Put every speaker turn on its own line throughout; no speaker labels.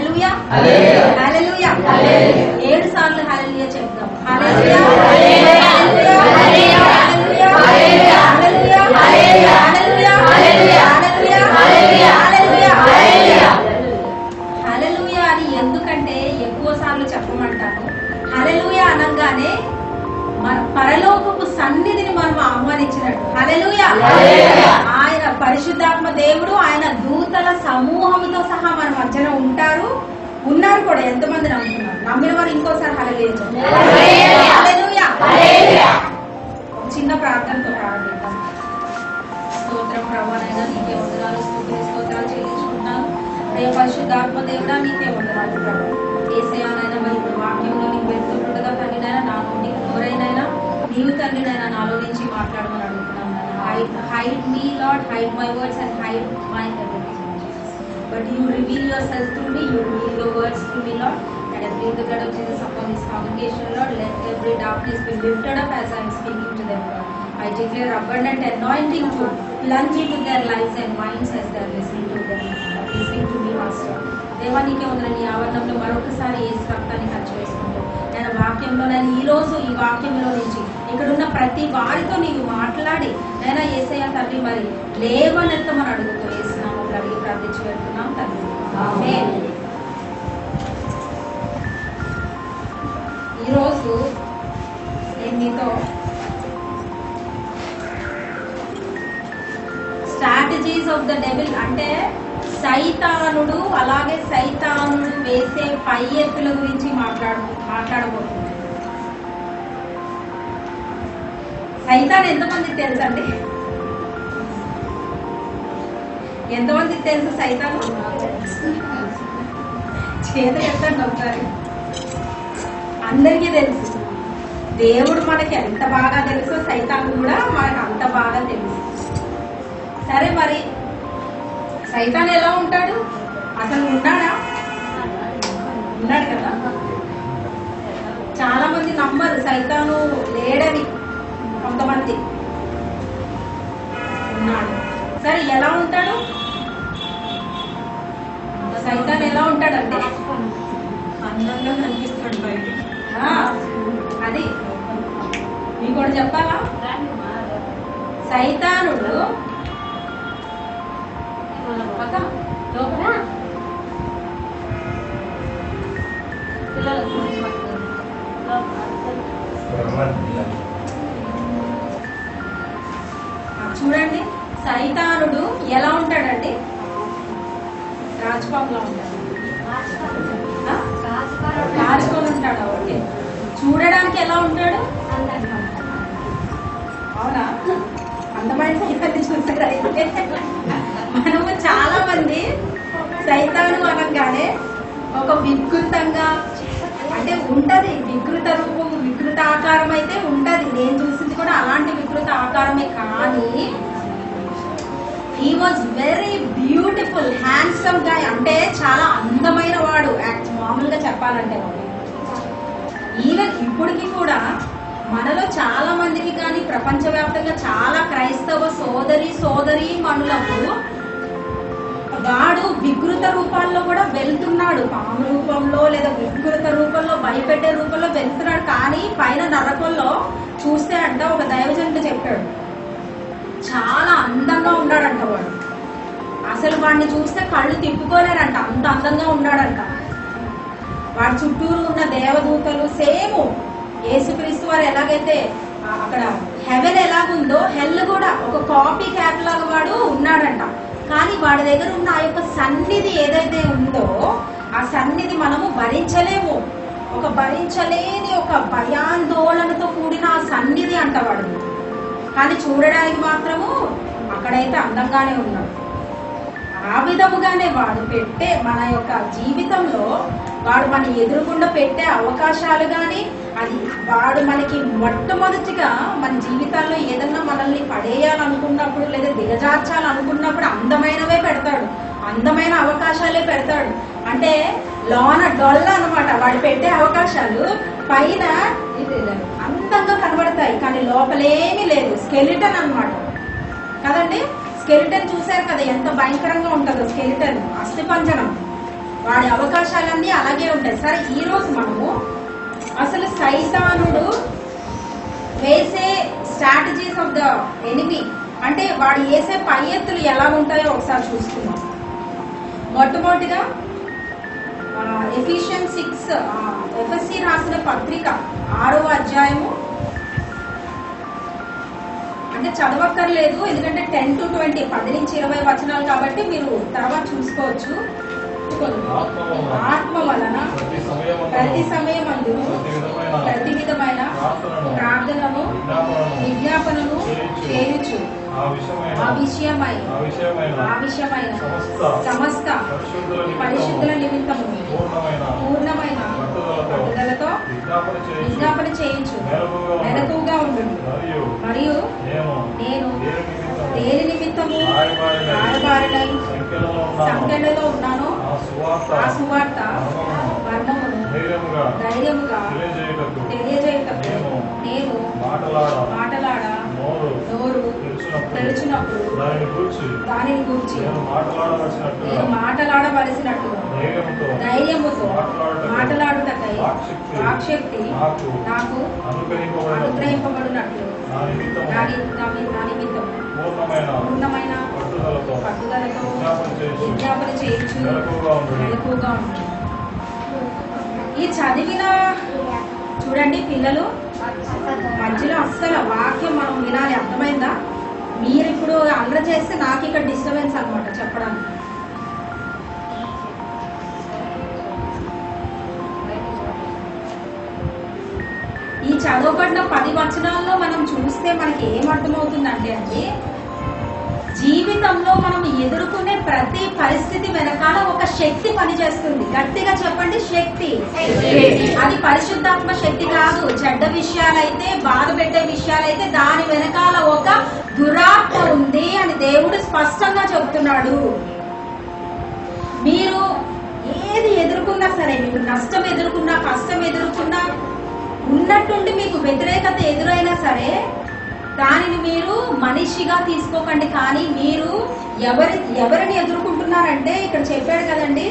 హల్లెలూయా హల్లెలూయా 7 సార్లు హల్లెలూయా చెప్తాం. హల్లెలూయా హల్లెలూయా హల్లెలూయా హల్లెలూయా హల్లెలూయా హల్లెలూయా హల్లెలూయా హల్లెలూయా హల్లెలూయా హల్లెలూయా హల్లెలూయా అని ఎందుకంటే ఎక్కువ సార్లు చెప్పమంటాను. హల్లెలూయా అనగానే మన పరలోకపు సన్నిధిని మనం ఆహ్వానించినట్టు. హల్లెలూయా ఆయన పరిశుద్ధాత్మ దేవుడు ఆయన దూతల సమూహంతో సహా మన మధ్యన ఉన్నారు కూడా. ఎంతమంది నమ్ముతున్నారు? నమ్మిన వారు ఇంకోసారి హల్లెలూయా. చిన్న ప్రార్థనతో ప్రారంభిద్దాం. స్తోత్రం ప్రభువైనా నీకే వందనాలు, స్తోత్రాలు చెల్లించుకుంటున్నాను. అయ్యా పరిశుద్ధాత్మ దేవుడా నీకే వందనాలు ప్రభు. యేసయ్యానైనా మరి ఇప్పుడు వాక్యంలో నీకు వెళ్తుండగా తండ్రినైనా నా నుండి ఎవరైనా నీవు తండ్రినైనా నాలో నుంచి మాట్లాడమని అడుగుతున్నాను. Hide me lord, hide my words and hide my everything. But you reveal yourself through me, you reveal your words through me, Lord. And I plead the blood of Jesus upon this congregation, Lord. Let every darkness be lifted up as I am speaking to them, Lord. I declare abundant anointing to plunge into their lives and minds as they are listening to them, listening to me, Master. దేవానికి ఉందని ఆవరణంలో మరొకసారి ఏ రక్తాన్ని ఖర్చు వేసుకుంటూ నేను వాక్యంలో నేను ఈరోజు ఈ వాక్యంలో నుంచి ఇక్కడున్న ప్రతి వారితో నీవు మాట్లాడి నేను యేసయ్య తండ్రి మరి లేవనెత్తమని అడుగుతూ వేస్తున్నాము అడిగి ప్రార్థించి వెళ్తున్నాం తండ్రి. ఆమేన్. ఈరోజు నేను మీతో స్ట్రాటజీస్ ఆఫ్ ద డెవిల్ అంటే సైతానుడు అలాగే సైతానుడు వేసే పై ఎత్తుల గురించి మాట్లాడబోతుంది. సైతాన్ ఎంతమందికి తెలుసు అండి? ఎంతమందికి తెలుసు సైతాను? చేతులు ఎత్తండి ఒకసారి. అందరికీ తెలుసు. దేవుడు మనకి ఎంత బాగా తెలుసో సైతాను కూడా మనకు అంత బాగా తెలుసు. సరే మరి సైతాన్ ఎలా ఉంటాడు? అసలు ఉన్నాడా? ఉన్నాడు కదా. చాలా మంది నమ్మరు సైతాను లేడని. కొంతమంది ఉన్నాడు. సరే ఎలా ఉంటాడు సైతాన్? ఎలా ఉంటాడంటే అందంగా కనిపిస్తాడు బయట. అది మీకు కూడా చెప్పాలా? సైతానుడు చూడండి సైతానుడు ఎలా ఉంటాడండి? రాజపాపులా ఉంటాడు. రాజుకొని ఉంటాడు. ఓకే. చూడడానికి ఎలా ఉంటాడు? అవునా? అందమైన సైతాన్ని చూసారా? అయితే మనము చాలా మంది సైతాను అనగానే ఒక వికృతంగా అంటే ఉంటది. వికృత రూపం, వికృత ఆకారం అయితే ఉంటది. నేను చూసింది కూడా అలాంటి వికృత ఆకారమే. కానీ he was very beautiful, handsome guy. అంటే చాలా అందమైన వాడు. మామూలుగా చెప్పాలంటే ఈవెన్ ఇప్పటికి కూడా మనలో చాలా మందికి కానీ ప్రపంచవ్యాప్తంగా చాలా క్రైస్తవ సోదరి మనులకు వాడు వికృత రూపాల్లో కూడా వెళ్తున్నాడు. పాము రూపంలో లేదా వికృత రూపంలో, భయపెట్టే రూపంలో వెళ్తున్నాడు. కానీ పైన నరకంలో చూస్తే అంట ఒక దైవజనుడు చెప్పాడు చాలా అందంగా ఉన్నాడంట వాడు. అసలు వాడిని చూస్తే కళ్ళు తిప్పుకోలేరంట, అంత అందంగా ఉన్నాడంట. వాడి చుట్టూరు ఉన్న దేవదూతలు సేమ్ యేసుక్రీస్తు వారు ఎలాగైతే అక్కడ హెవెన్ ఎలాగుందో హెల్ కూడా ఒక కాపీ క్యాట్ లాగా వాడు ఉన్నాడంట. కానీ వాడి దగ్గర ఉన్న ఆ యొక్క సన్నిధి ఏదైతే ఉందో ఆ సన్నిధి మనము భరించలేము. ఒక భరించలేని ఒక భయాందోళనతో కూడిన ఆ సన్నిధి అంట వాడు. కానీ చూడడానికి మాత్రము అక్కడైతే అందంగానే ఉన్నాడు. ఆ విధముగానే వాడు పెట్టే మన యొక్క జీవితంలో వాడు మన ఎదురుగుండా పెట్టే అవకాశాలు కానీ అది వాడు మనకి మొట్టమొదటిగా మన జీవితాల్లో ఏదన్నా మనల్ని పడేయాలనుకున్నప్పుడు లేదా దిగజార్చాలనుకున్నప్పుడు అందమైనవే పెడతాడు, అందమైన అవకాశాలే పెడతాడు. అంటే లోన డొల్ల అనమాట వాడు పెట్టే అవకాశాలు. పైన అందంగా కనబడతాయి కానీ లోపలేమీ లేదు. స్కెలిటన్ అనమాట కదండి. స్కెలిటన్ చూశారు కదా ఎంత భయంకరంగా ఉంటుందో. స్కెలిటన్ అస్థిపంజరం వాడి అవకాశాలన్నీ అలాగే ఉంటాయి. సరే, ఈ రోజు మనము అసలు సైతానుడు వేసే స్ట్రాటజీస్ ఆఫ్ ద ఎనిమీ, అంటే వాడు వేసే పై ఎత్తులు ఎలా ఉంటాయో ఒకసారి చూస్తున్నాం. మొట్టమొదటిగా ఎఫిషియన్స్ 6 ఎఫ్ఎస్సి రాసిన పత్రిక 6వ అధ్యాయము, అంటే చదవక్కర్లేదు ఎందుకంటే 10 to 20 10 నుంచి 20 వచనాలు కాబట్టి మీరు తర్వాత చూసుకోవచ్చు. ఆత్మ వలన ప్రతి సమయమందు ప్రతి విధమైన ప్రార్థనను విజ్ఞాపనను చేయుచు ఆ విషయమైన సమస్త పరిశుద్ధుల నిమిత్తము పూర్ణమైన పట్టుదలతో విజ్ఞాపన చేయించు మెలకువగా ఉంటుంది. మరియు నేను దేని నిమిత్తము రాయబారులై సంఖ్యలలో ఉన్నానో ఆ సువార్త మర్మమును ధైర్యముగా తెలియజేయుటకు నేను మాటలాడ నోరు తెరిచినప్పుడు దానిని గూర్చి నేను మాటలాడవలసినట్టు ధైర్యముతో మాటలాడుటకై వాక్శక్తి నాకు అనుగ్రహింపబడినట్లు నా నిమిత్తం పూర్ణమైన పట్టుదలతో విజ్ఞాపన చేయించు మెలకువగా ఉంటుంది. ఈ చదివిన చూడండి పిల్లలు, మధ్యలో అస్సలు వాక్యం మనం వినాలి, అర్థమైందా? మీరు ఇప్పుడు అల్లరి చేస్తే నాకు ఇక్కడ డిస్టర్బెన్స్ అనమాట చెప్పడానికి. ఈ చదవబడిన 10 వచనాల్లో మనం చూస్తే మనకి ఏమర్థమవుతుందంటే అండి, జీవితంలో మనం ఎదుర్కొనే ప్రతి పరిస్థితి వెనకాల ఒక శక్తి పనిచేస్తుంది. గట్టిగా చెప్పండి, శక్తి. అది పరిశుద్ధాత్మ శక్తి కాదు. చెడ్డ విషయాలైతే, బాధ పెట్టే విషయాలైతే దాని వెనకాల ఒక దురాత్మ ఉంది అని దేవుడు స్పష్టంగా చెబుతున్నాడు. మీరు ఏది ఎదుర్కొన్నా సరే, మీకు నష్టం ఎదుర్కొన్నా, కష్టం ఎదుర్కొన్నా, ఉన్నట్టుండి మీకు వ్యతిరేకత ఎదురైనా సరే దానిని మీరు మనిషిగా తీసుకోకండి. కానీ మీరు ఎవరిని ఎదుర్కొంటున్నారంటే ఇక్కడ చెప్పాడు కదండి,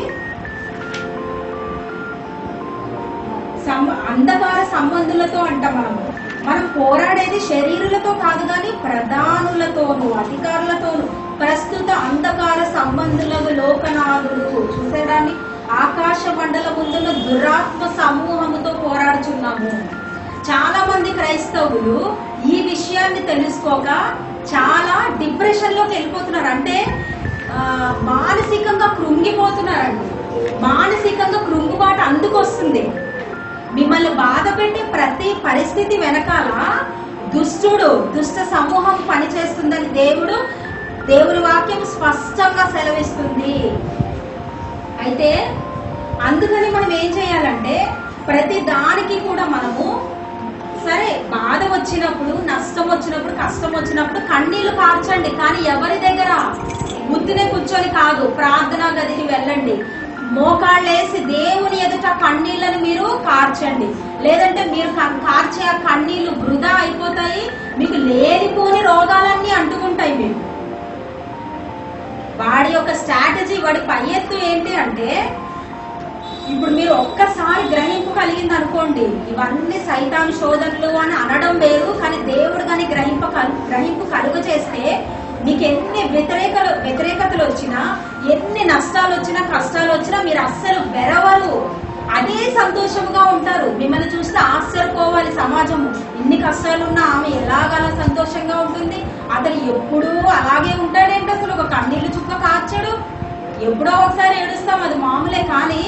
అంధకార సంబంధులతో అంట. మనం పోరాడేది శరీరులతో కాదు, కానీ ప్రధానులతోనూ అధికారులతోనూ, ప్రస్తుత అంధకార సంబంధులకు లోకనాథులు చూసేదాన్ని ఆకాశ మండల ముందున్న దురాత్మ సమూహముతో పోరాడుచున్నాము. చాలా మంది క్రైస్తవులు ఈ విషయాన్ని తెలుసుకోక చాలా డిప్రెషన్ లోకి వెళ్ళిపోతున్నారు. అంటే మానసికంగా కృంగిపోతున్నారండి. మానసికంగా కృంగుబాటు అందుకొస్తుంది. మిమ్మల్ని బాధ పెట్టే ప్రతి పరిస్థితి వెనకాల దుష్ట సమూహం పనిచేస్తుందని దేవుడి వాక్యం స్పష్టంగా సెలవిస్తుంది. అయితే అందుకని మనం ఏం చేయాలంటే, ప్రతి దానికి కూడా మనము సరే, బాధ వచ్చినప్పుడు, నష్టం వచ్చినప్పుడు, కష్టం వచ్చినప్పుడు కన్నీళ్లు కార్చండి. కానీ ఎవరి దగ్గర ముద్దునే కూర్చొని కాదు, ప్రార్థనా గదికి వెళ్ళండి, మోకాళ్ళేసి దేవుని ఎదుట కన్నీళ్లను మీరు కార్చండి. లేదంటే మీరు కార్చే ఆ కన్నీళ్లు వృధా అయిపోతాయి. మీకు లేనిపోని రోగాలన్నీ అంటుకుంటాయి. మీరు వాడి యొక్క స్ట్రాటజీ, వాడి పై ఎత్తు ఏంటి అంటే, ఇప్పుడు మీరు ఒక్కసారి గ్రహింపు కలిగింది అనుకోండి, ఇవన్నీ సైతాను శోధనలు అని అనడం వేరు. కానీ దేవుడు కానీ గ్రహింపు కలుగ చేస్తే మీకు ఎన్ని వ్యతిరేకతలు వచ్చినా, ఎన్ని నష్టాలు వచ్చినా, కష్టాలు వచ్చినా మీరు అస్సలు వెరవరు. అదే సంతోషంగా ఉంటారు. మిమ్మల్ని చూస్తే ఆశ్చర్యపోవాలి సమాజము. ఇన్ని కష్టాలున్నా ఆమె ఎలాగలా సంతోషంగా ఉంటుంది, అతను ఎప్పుడూ అలాగే ఉంటాడేంటి, అసలు ఒక కన్నీళ్లు చుక్క కార్చడు. ఎప్పుడో ఒకసారి ఏడుస్తాం, అది మామూలే. కానీ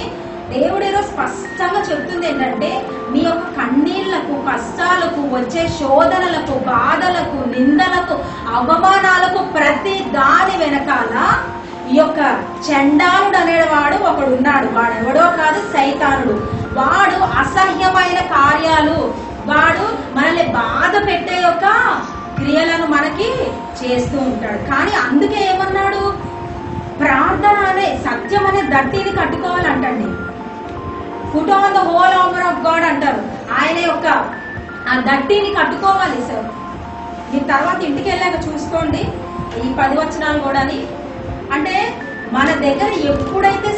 దేవుడు ఈరోజు స్పష్టంగా చెప్తుంది ఏంటంటే, మీ యొక్క కన్నీళ్లకు, కష్టాలకు, వచ్చే శోధనలకు, బాధలకు, నిందలకు, అవమానాలకు ప్రతి దాని వెనకాల ఈ యొక్క చండాలుడు అనేవాడు ఒకడు ఉన్నాడు. వాడెవడో కాదు, సైతానుడు. వాడు అసహ్యమైన కార్యాలు, వాడు మనల్ని బాధ పెట్టే యొక్క క్రియలను మనకి చేస్తూ ఉంటాడు. కానీ అందుకే ఏమన్నాడు, ప్రార్థన అనే సత్యం అనే దట్టిని కట్టుకోవాలంటండి. Put on the whole armour of God అంటారు. ఆయన యొక్క ఆ దట్టిని కట్టుకోవాలి సార్. మీరు తర్వాత ఇంటికి వెళ్ళాక చూసుకోండి ఈ 10 వచనాలు కూడా. అంటే మన దగ్గర ఎప్పుడైతే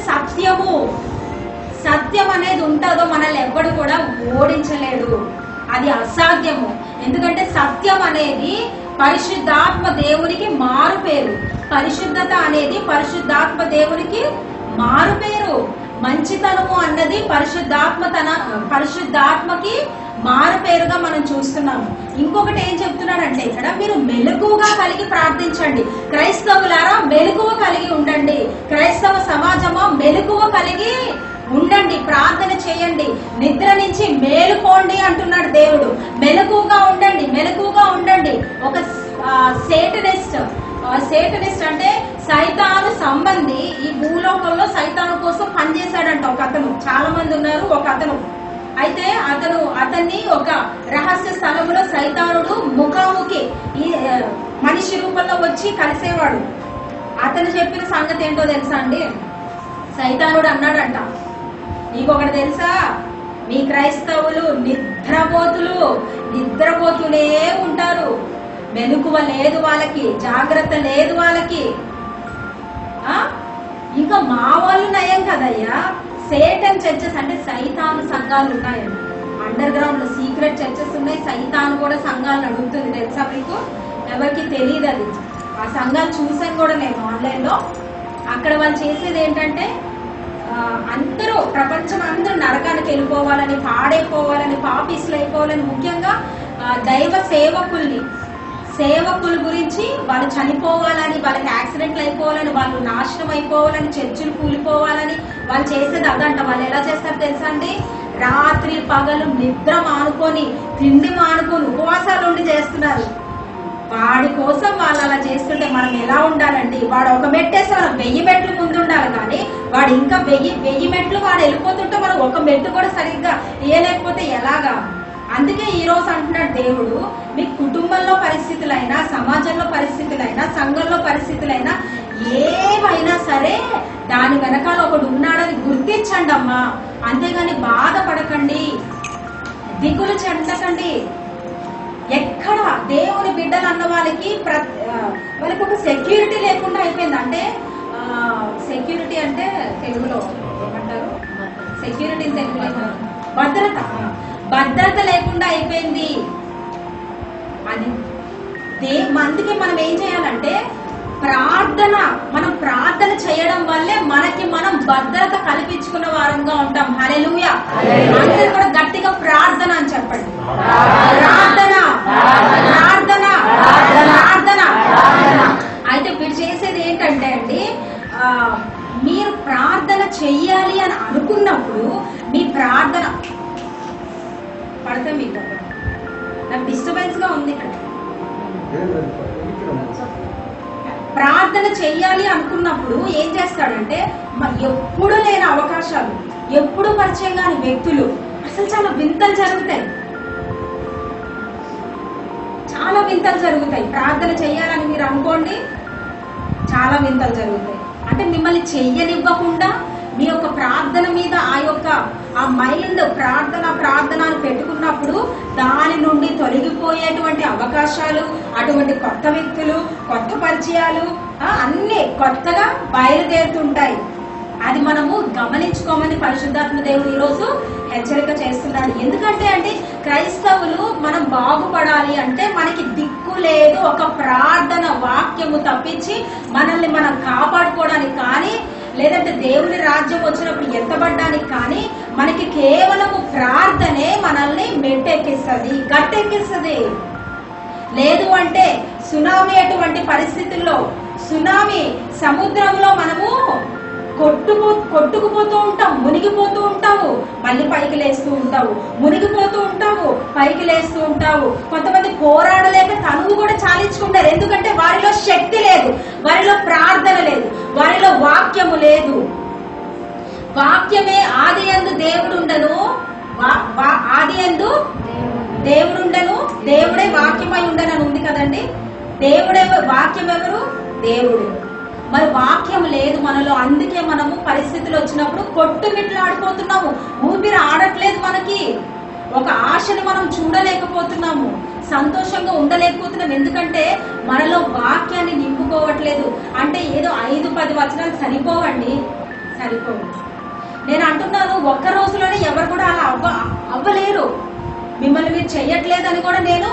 సత్యం అనేది ఉంటుందో మనల్ని ఎవ్వడు కూడా ఓడించలేడు. అది అసాధ్యము. ఎందుకంటే సత్యం అనేది పరిశుద్ధాత్మ దేవునికి మారు పేరు. పరిశుద్ధత అనేది పరిశుద్ధాత్మ దేవునికి మారు పేరు. మంచితనము అన్నది పరిశుద్ధాత్మకి మారు పేరుగా మనం చూస్తున్నాము. ఇంకొకటి ఏం చెప్తున్నాడంటే ఇక్కడ, మీరు మెలకువగా కలిగి ప్రార్థించండి. క్రైస్తవులారా మెలకువ కలిగి ఉండండి. క్రైస్తవ సమాజమా మెలకువ కలిగి ఉండండి, ప్రార్థన చేయండి, నిద్ర నుంచి మేలుకోండి అంటున్నాడు దేవుడు. మెలకువగా ఉండండి, మెలకువగా ఉండండి. ఒక సేటనిస్ట్ అంటే సైతాను సంబంధి ఈ భూలోకంలో సైతాను కోసం పనిచేశాడంట ఒక అతను. చాలా మంది ఉన్నారు. ఒక అతను అయితే అతన్ని ఒక రహస్య స్థలంలో సైతానుడు ముఖాముఖి ఈ మనిషి రూపంలో వచ్చి కలిసేవాడు. అతను చెప్పిన సంగతి ఏంటో తెలుసా అండి? సైతానుడు అన్నాడంట, నీకొకటి తెలుసా, మీ క్రైస్తవులు నిద్రపోతూనే ఉంటారు. మెలకువ లేదు వాళ్ళకి, జాగ్రత్త లేదు వాళ్ళకి. ఇంకా మా వాళ్ళు నయం కదయ్యా. సేటన్ చర్చెస్ అంటే సైతాను సంఘాలు ఉన్నాయండి. అండర్ గ్రౌండ్ లో సీక్రెట్ చర్చెస్ ఉన్నాయి. సైతాను కూడా సంఘాలు నడుపుతుంది, తెలుసా మీకు? ఎవరికి తెలియదు అది. ఆ సంఘాలు చూసాను కూడా నేను ఆన్లైన్ లో. అక్కడ వాళ్ళు చేసేది ఏంటంటే, అందరూ ప్రపంచం అందరూ నరకానికి వెళ్ళిపోవాలని, పాడైపోవాలని, పాపిస్లు అయిపోవాలని, ముఖ్యంగా దైవ సేవకుల గురించి వాళ్ళు చనిపోవాలని, వాళ్ళకి యాక్సిడెంట్లు అయిపోవాలని, వాళ్ళు నాశనం అయిపోవాలని, చర్చిలు కూలిపోవాలని వాళ్ళు చేసేది అదంట. వాళ్ళు ఎలా చేస్తారు తెలుసా అండి? రాత్రి పగలు నిద్ర మానుకొని, తిండి మానుకొని, ఉపవాసాలు ఉండి చేస్తున్నారు. వాడి కోసం వాళ్ళు అలా చేస్తుంటే మనం ఎలా ఉండాలండి? వాడు ఒక మెట్టేస్తే మనం 1000 మెట్లు ముందు ఉండాలి, కానీ వాడు ఇంకా 1000 మెట్లు వాడు వెళ్ళిపోతుంటే మనం ఒక మెట్టు కూడా సరిగ్గా వేయలేకపోతే ఎలాగా? అందుకే ఈ రోజు అంటున్నాడు దేవుడు, మీ కుటుంబంలో పరిస్థితులైనా, సమాజంలో పరిస్థితులైనా, సంఘంలో పరిస్థితులైనా, ఏమైనా సరే దాని వెనకాల ఒకడు ఉన్నాడని గుర్తించండి అమ్మా. అంతేగాని బాధపడకండి, దిగులు చెందకండి. ఎక్కడ దేవుని బిడ్డలు అన్న వాళ్ళకి ఒక సెక్యూరిటీ లేకుండా అయిపోయింది. అంటే సెక్యూరిటీ అంటే తెలుగులో ఏమంటారు? సెక్యూరిటీ తెలుగులో భద్రత లేకుండా అయిపోయింది. అది అందుకే మనం ఏం చేయాలంటే మనం ప్రార్థన చేయడం వల్లే మనకి మనం భద్రత కల్పించుకున్న వారంగా ఉంటాం. హల్లెలూయా. అందరూ కూడా గట్టిగా ప్రార్థన అని చెప్పండి. ప్రార్థన ప్రార్థన ప్రార్థన. అయితే మీరు చేసేది ఏంటంటే అండి, మీరు ప్రార్థన చెయ్యాలి అని అనుకున్నప్పుడు మీ ప్రార్థన పడితే మీకు నాకు డిస్టర్బెన్స్ గా ఉంది ఇక్కడ. ప్రార్థన చెయ్యాలి అనుకున్నప్పుడు ఏం చేస్తాడంటే, ఎప్పుడు లేని అవకాశాలు, ఎప్పుడు పరిచయం కాని వ్యక్తులు, అసలు చాలా వింతలు జరుగుతాయి. ప్రార్థన చెయ్యాలని మీరు అనుకోండి, చాలా వింతలు జరుగుతాయి. అంటే మిమ్మల్ని చెయ్యనివ్వకుండా మీ యొక్క ప్రార్థన మీద ఆ మైండ్ ప్రార్థన అని పెట్టుకున్నప్పుడు దాని నుండి తొలగిపోయేటువంటి అవకాశాలు, అటువంటి కొత్త వ్యక్తులు, కొత్త పరిచయాలు అన్ని కొత్తగా బయలుదేరుతుంటాయి. అది మనము గమనించుకోమని పరిశుద్ధాత్మ దేవుడు ఈరోజు హెచ్చరిక చేస్తున్నాడు. ఎందుకంటే అంటే క్రైస్తవులు మనం బాగుపడాలి అంటే మనకి దిక్కు లేదు, ఒక ప్రార్థన వాక్యము తప్పించి మనల్ని మనం కాపాడుకోవడానికి కానీ, లేదంటే దేవుని రాజ్యం వచ్చినప్పుడు ఎత్తబడ్డానికి కానీ మనకి కేవలము ప్రార్థనే మనల్ని మెట్టెక్కిస్తుంది, గట్టెక్కిస్తుంది. లేదు అంటే సునామీ అటువంటి పరిస్థితుల్లో, సునామీ సముద్రంలో మనము కొట్టుకుపోతూ ఉంటాం, మునిగిపోతూ ఉంటావు, మళ్ళీ పైకి లేస్తూ ఉంటావు, మునిగిపోతూ ఉంటావు, పైకి లేస్తూ ఉంటావు. కొంతమంది పోరాడలేక తనువు కూడా చాలించుకుంటారు. ఎందుకంటే వారిలో శక్తి లేదు, వారిలో ప్రార్థన లేదు, వారిలో వాక్యము లేదు. వాక్యమే ఆదియందు దేవుడుండను, ఆదియందు దేవుడుండను, దేవుడే వాక్యమై ఉండను అని ఉంది కదండి. దేవుడే వాక్యం ఎవరు? దేవుడు. మరి వాక్యం లేదు మనలో. అందుకే మనము పరిస్థితులు వచ్చినప్పుడు కొట్టుమిట్లాడిపోతున్నాము, ఊపిరి ఆడట్లేదు, మనకి ఒక ఆశని మనం చూడలేకపోతున్నాము, సంతోషంగా ఉండలేకపోతున్నాం. ఎందుకంటే మనలో వాక్యాన్ని చదువుకోవట్లేదు అంటే ఏదో 5-10 వచనాలు సరిపోవండి, సరిపోవు. నేను అంటున్నాను, ఒక్క రోజులోనే ఎవరు కూడా అలా అవ్వలేరు. మిమ్మల్ని మీరు చెయ్యట్లేదని కూడా నేను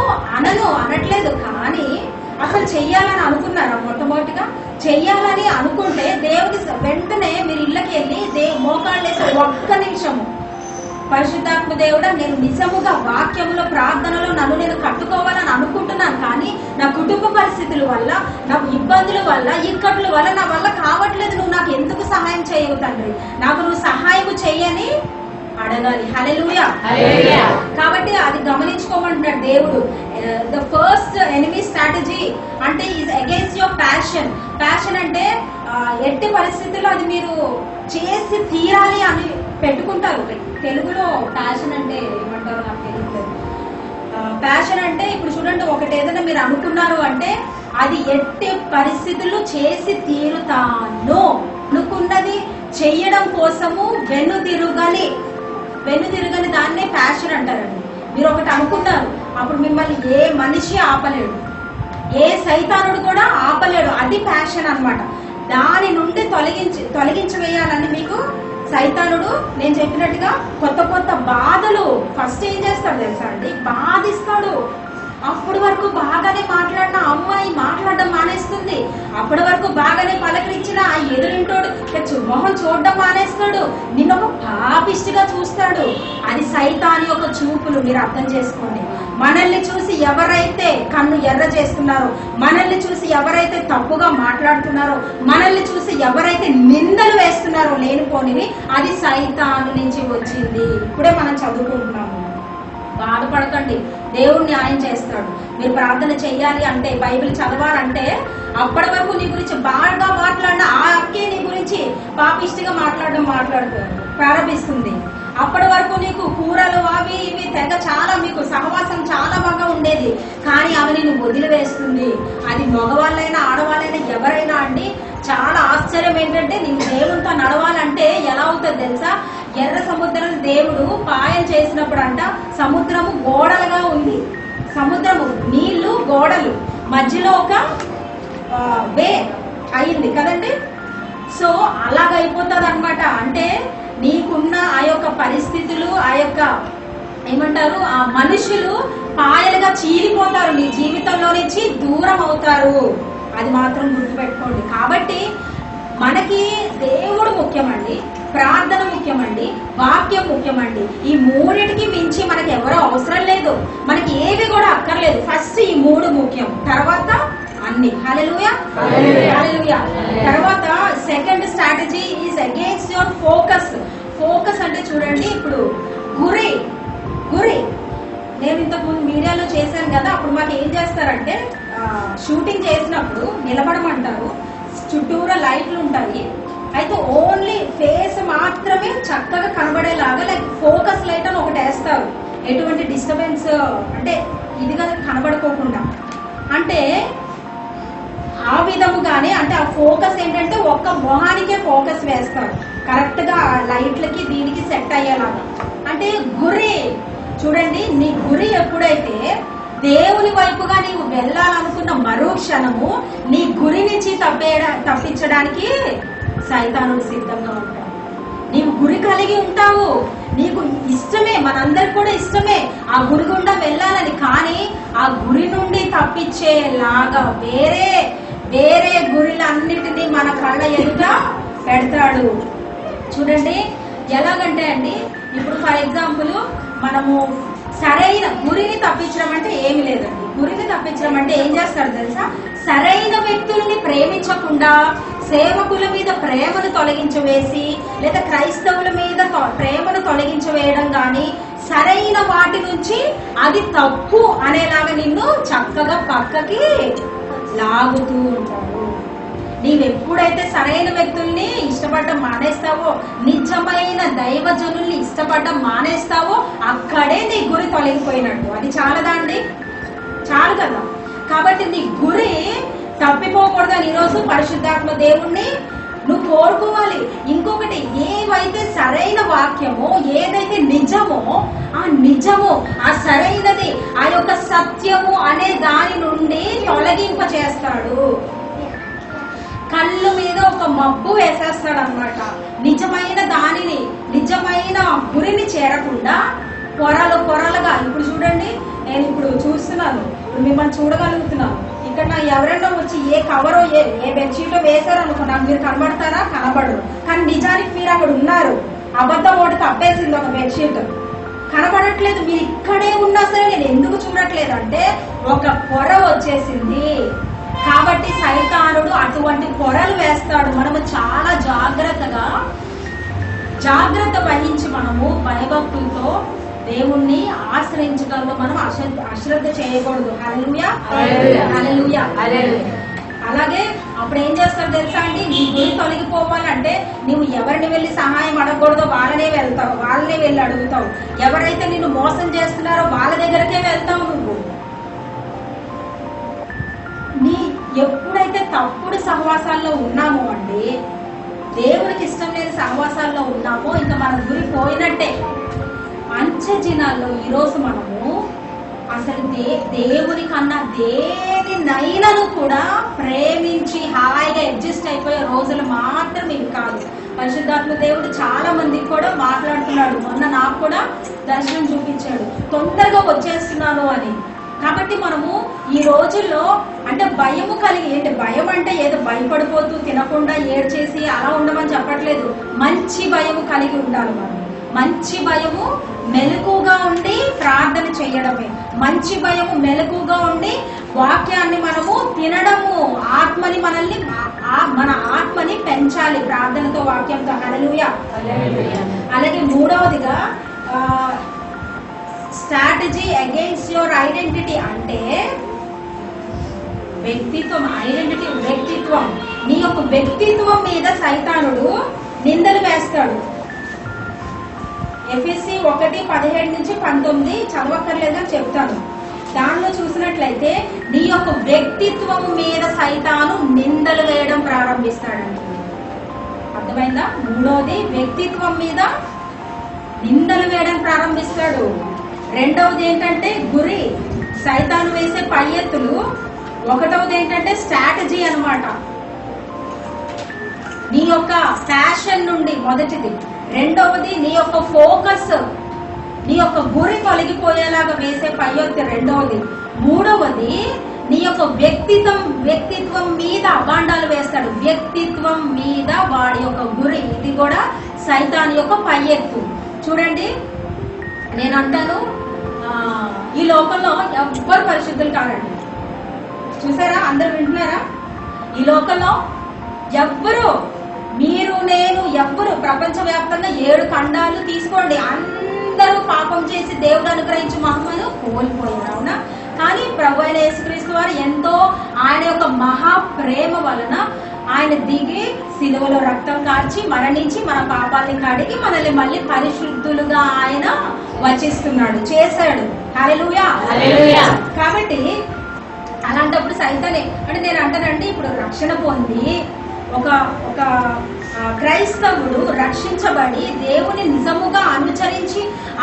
అనట్లేదు. కానీ అసలు చెయ్యాలని అనుకున్నారా? మొట్టమొదటిగా చెయ్యాలని అనుకుంటే దేవుడి వెంటనే మీరు ఇళ్ళకి వెళ్ళి మోకాళ్ళేసి ఒక్క నిమిషము, పరిశుద్ధాత్మ దేవుడా, నేను నిజముగా వాక్యములో ప్రార్థనలో నన్ను నేను కట్టుకోవాలని అనుకుంటున్నాను, కానీ నా కుటుంబ పరిస్థితుల వల్ల, నా ఇబ్బందుల వల్ల, ఇక్కట్ల వల్ల నా వల్ల కావట్లేదు. నువ్వు నాకు ఎందుకు సహాయం చేయవు తండ్రి, నాకు నువ్వు సహాయం చెయ్యని అడగాలి. హల్లెలూయా. కాబట్టి అది గమనించుకోమంటున్నాడు దేవుడు. ద ఫస్ట్ ఎనిమీ స్ట్రాటజీ అంటే is against your passion. Passion అంటే ఎట్టి పరిస్థితుల్లో అది మీరు చేసి తీరాలి అని పెట్టుకుంటారు. తెలుగులో ప్యాషన్ అంటే ఏమంటారో నాకు తెలియదు. ప్యాషన్ అంటే ఇప్పుడు చూడండి, ఒకటి ఏదైనా మీరు అనుకున్నారు అంటే అది ఎట్టి పరిస్థితుల్లో చేసి తీరుతాను. అనుకున్నది చెయ్యడం కోసము వెన్నుతిరగని దాన్నే ప్యాషన్ అంటారండి. మీరు ఒకటి అనుకున్నారు, అప్పుడు మిమ్మల్ని ఏ మనిషి ఆపలేడు, ఏ సైతానుడు కూడా ఆపలేడు. అది ప్యాషన్ అన్నమాట. దాని నుండి తొలగించవేయాలని మీకు సైతానుడు నేను చెప్పినట్టుగా కొత్త బాధలు ఫస్ట్ ఏం చేస్తాడు తెలుసా అండి? బాధిస్తాడు. అప్పటి వరకు బాగానే మాట్లాడిన అమ్మాయి మాట్లాడడం మానేస్తుంది. అప్పటి వరకు బాగానే పలకరించిన ఆ ఎదురింటోడు మొహం చూడడం మానేస్తాడు. నిన్న ఒక పాపిష్టిగా చూస్తాడు. అది సైతాని యొక్క చూపులు. మీరు అర్థం చేసుకోండి. మనల్ని చూసి ఎవరైతే కన్ను ఎర్ర చేస్తున్నారో, మనల్ని చూసి ఎవరైతే తప్పుగా మాట్లాడుతున్నారో, మనల్ని చూసి ఎవరైతే నిందలు వేస్తున్నారో లేనిపోనివి, అది సైతాను నుంచి వచ్చింది. ఇప్పుడే మనం చదువుకుంటున్నాము. బాధపడకండి, దేవుడు న్యాయం చేస్తాడు. మీరు ప్రార్థన చెయ్యాలి అంటే, బైబిల్ చదవాలంటే, అప్పటి వరకు నీ గురించి బాగా మాట్లాడిన ఆ అక్కే నీ గురించి పాపిష్టిగా ప్రారంభిస్తుంది. అప్పటి వరకు నీకు కూరలు అవి ఇవి తెగ చాలా, మీకు సహవాసం చాలా బాగా ఉండేది. కానీ ఆమె నిన్ను వదిలివేస్తుంది. అది మగవాళ్ళైనా ఆడవాళ్ళైనా ఎవరైనా అండి. చాలా ఆశ్చర్యం ఏంటంటే, నీవు దేవునితో నడవాలంటే ఎలా అవుతుంది తెలుసా? ఎర్ర సముద్రం దేవుడు పాయం చేసినప్పుడు అంట, సముద్రము గోడలుగా ఉంది. సముద్రము నీళ్లు గోడలు, మధ్యలో ఒక వే అయింది కదండి. సో అలాగైపోతుంది అనమాట. అంటే నీకున్న ఆ యొక్క పరిస్థితులు, ఆ యొక్క ఏమంటారు, ఆ మనుషులు పాయలుగా చీలిపోతారు, నీ జీవితంలో నుంచి దూరం అవుతారు. అది మాత్రం గుర్తుపెట్టుకోండి. కాబట్టి మనకి దేవుడు ముఖ్యమండి, ప్రార్థన ముఖ్యమండి, వాక్యం ముఖ్యమండి. ఈ మూడింటికి మించి మనకి ఎవరో అవసరం లేదు, మనకి ఏవి కూడా అక్కర్లేదు. ఫస్ట్ ఈ 3 ముఖ్యం, తర్వాత అన్ని. హల్లెలూయా, హల్లెలూయా. తర్వాత second strategy is against your focus. Focus అంటే చూడండి, ఇప్పుడు గురి నేను ఇంతకుముందు మీడియాలో చేశాను కదా. అప్పుడు మాకు ఏం చేస్తారంటే, షూటింగ్ చేసినప్పుడు నిలబడమంటారు, చుట్టూరా లైట్లు ఉంటాయి. అయితే ఓన్లీ ఫేస్ మాత్రమే చక్కగా కనబడేలాగా లైక్ ఫోకస్ లైట్ అని ఒకటి వేస్తారు. ఎటువంటి డిస్టర్బెన్స్ అంటే ఇదిగా కనబడుకోకుండా, అంటే ఆ విధముగానే, అంటే ఆ ఫోకస్ ఏంటంటే ఒక్క మొహానికే ఫోకస్ వేస్తారు, కరెక్ట్ గా లైట్లకి దీనికి సెట్ అయ్యేలాగా. అంటే గురి చూడండి, నీ గురి ఎప్పుడైతే దేవుని వైపుగా నీవు వెళ్ళాలనుకున్న మరో క్షణము నీ గురి నుంచి తప్పించడానికి సైతానుడు సిద్ధంగా ఉంటాడు. నీవు గురి కలిగి ఉంటావు, నీకు ఇష్టమే, మనందరికి కూడా ఇష్టమే ఆ గురి గుండా వెళ్ళాలని. కానీ ఆ గురి నుండి తప్పించేలాగా వేరే గురిలన్నిటినీ మన కళ్ళ ఎదుట పెడతాడు. చూడండి ఎలాగంటే అండి, ఇప్పుడు ఫర్ ఎగ్జాంపుల్ మనము సరైన గురిని తప్పించడం అంటే ఏమి లేదండి. గురిని తప్పించడం అంటే ఏం చేస్తాడు తెలుసా? సరైన వ్యక్తుల్ని ప్రేమించకుండా సేవకుల మీద ప్రేమను తొలగించవేసి, లేదా క్రైస్తవుల మీద ప్రేమను తొలగించవేయడం కానీ, సరైన వాటి నుంచి అది తప్పు అనేలాగా నిన్ను చక్కగా పక్కకి లాగుతూ ఉంటాడు. నీవెప్పుడైతే సరైన వ్యక్తుల్ని ఇష్టపడడం మానేస్తావో, నిజమైన దైవజనుల్ని ఇష్టపడడం మానేస్తావో, అక్కడే నీ గురి తొలగిపోయినట్టు. అది చాలదా అండి? చాలు కదా. కాబట్టి నీ గురి తప్పిపోకూడదని ఈరోజు పరిశుద్ధాత్మ దేవుణ్ణి నువ్వు కోరుకోవాలి. ఇంకొకటి, ఏవైతే సరైన వాక్యమో, ఏదైతే నిజమో, ఆ నిజము, ఆ సరైనది, ఆ యొక్క సత్యము అనే దాని నుండి తొలగింప చేస్తాడు. కళ్ళు మీద ఒక మబ్బు వేసేస్తాడు అనమాట. నిజమైన దానిని, నిజమైన గురిని చేరకుండా పొరలుగా. ఇప్పుడు చూడండి, నేను ఇప్పుడు చూస్తున్నాను, ఇప్పుడు మిమ్మల్ని చూడగలుగుతున్నాను. ఇక్కడ నా ఎవరైనా వచ్చి ఏ కవరో ఏ బెడ్షీటో వేశారు అనుకో, నాకు మీరు కనబడతారా? కనబడరు. కానీ నిజానికి మీరు అక్కడ ఉన్నారు. అబద్ధం ఒకటి కప్పేసింది ఒక బెడ్షీట్, కనబడట్లేదు. మీరు ఇక్కడే ఉన్నా సరే నేను ఎందుకు చూడట్లేదు అంటే ఒక పొర వచ్చేసింది. కాబట్టి సైతానుడు అటువంటి పొరలు వేస్తాడు. మనము చాలా జాగ్రత్త వహించి మనము భయభక్తులతో దేవుణ్ణి ఆశ్రయించడంలో మనం అశ్రద్ధ చేయకూడదు. హల్లెలూయా, హల్లెలూయా, హల్లెలూయా. అలాగే అప్పుడు ఏం చేస్తాడు తెలుసా అండి? నీ గురి తొలగిపోవాలంటే నువ్వు ఎవరిని వెళ్ళి సహాయం అడగకూడదో వాళ్ళనే వెళ్తావు, వాళ్ళనే వెళ్ళి అడుగుతావు. ఎవరైతే నిన్ను మోసం చేస్తున్నారో వాళ్ళ దగ్గరకే వెళ్తావు. నువ్వు ఎప్పుడైతే తప్పుడు సహవాసాల్లో ఉన్నామో అండి, దేవుడికి ఇష్టం లేని సహవాసాల్లో ఉన్నామో, ఇంకా మన గురి పోయినట్టే. అంచెజినాల్లో ఈరోజు మనము అసలు దేవుని కన్నా దేనినైనాను కూడా ప్రేమించి హాయిగా అడ్జస్ట్ అయిపోయే రోజులు మాత్రం ఇవి కాదు. పరిశుద్ధాత్మ దేవుడు చాలా మందికి కూడా మాట్లాడుతున్నాడు. మొన్న నాకు కూడా దర్శనం చూపించాడు, తొందరగా వచ్చేస్తున్నాను అని. కాబట్టి మనము ఈ రోజుల్లో అంటే భయము కలిగి, ఏంటి భయం అంటే ఏదో భయపడిపోతూ తినకుండా ఏడ్చేసి అలా ఉండమని చెప్పట్లేదు. మంచి భయము కలిగి ఉండాలి. మనం మంచి భయము మెలకుగా ఉండి ప్రార్థన చేయడమే. మంచి భయము మెలకుగా ఉండి వాక్యాన్ని మనము తినడము, ఆత్మని మన ఆత్మని పెంచాలి ప్రార్థనతో, వాక్యంతో. హల్లెలూయా. అలాగే మూడవదిగా స్ట్రాటజీ అగైన్స్ యువర్ ఐడెంటిటీ అంటే వ్యక్తిత్వం. వ్యక్తిత్వం, నీ యొక్క వ్యక్తిత్వం మీద సైతానుడు నిందలు వేస్తాడు. ఎఫెసీ 1:17-19 చదవక్కర్లేదని చెప్తాను. దానిలో చూసినట్లయితే నీ యొక్క వ్యక్తిత్వం మీద సైతాను నిందలు వేయడం ప్రారంభిస్తాడండి. అర్థమైందా? మూడవది వ్యక్తిత్వం మీద నిందలు వేయడం ప్రారంభిస్తాడు. రెండవది ఏంటంటే గురి, సైతాను వేసే పై ఎత్తులు. ఒకటవది ఏంటంటే స్ట్రాటజీ అన్నమాట. నీ యొక్క ప్యాషన్ నుండి మొదటిది. రెండవది నీ యొక్క ఫోకస్, నీ యొక్క గురి తొలగిపోయేలాగా వేసే పై ఎత్తు రెండవది. మూడవది నీ యొక్క వ్యక్తిత్వం మీద అభాండాలు వేస్తాడు. వ్యక్తిత్వం మీద వాడి యొక్క గురి, ఇది కూడా సైతాను యొక్క పై ఎత్తు. చూడండి, నేను అంటాను, ఈ లోకంలో ఎవ్వరు పరిశుద్ధులు కాదండి. చూసారా? అందరు వింటున్నారా? ఈ లోకంలో ఎవ్వరు, మీరు నేను ఎవ్వరు, ప్రపంచవ్యాప్తంగా 7 ఖండాలు తీసుకోండి, అందరూ పాపం చేసి దేవుడు అనుగ్రహించి మహిమను కోల్పోయారు. అవునా? కానీ ప్రభు అయిన యేసుక్రీస్తు వారు ఎంతో ఆయన యొక్క మహా ప్రేమ వలన ఆయన దిగి సిలువలో రక్తం కార్చి మరణించి మన పాపాలని కడిగి మనల్ని మళ్ళీ పరిశుద్ధులుగా ఆయన వచిస్తున్నాడు, చేశాడు. హల్లెలూయా, హల్లెలూయా. కాబట్టి అలాంటప్పుడు సైతానే అంటే నేను అంటానండి, ఇప్పుడు రక్షణ పొంది ఒక క్రైస్తవుడు రక్షించబడి దేవుని నిజముగా అనుసరించి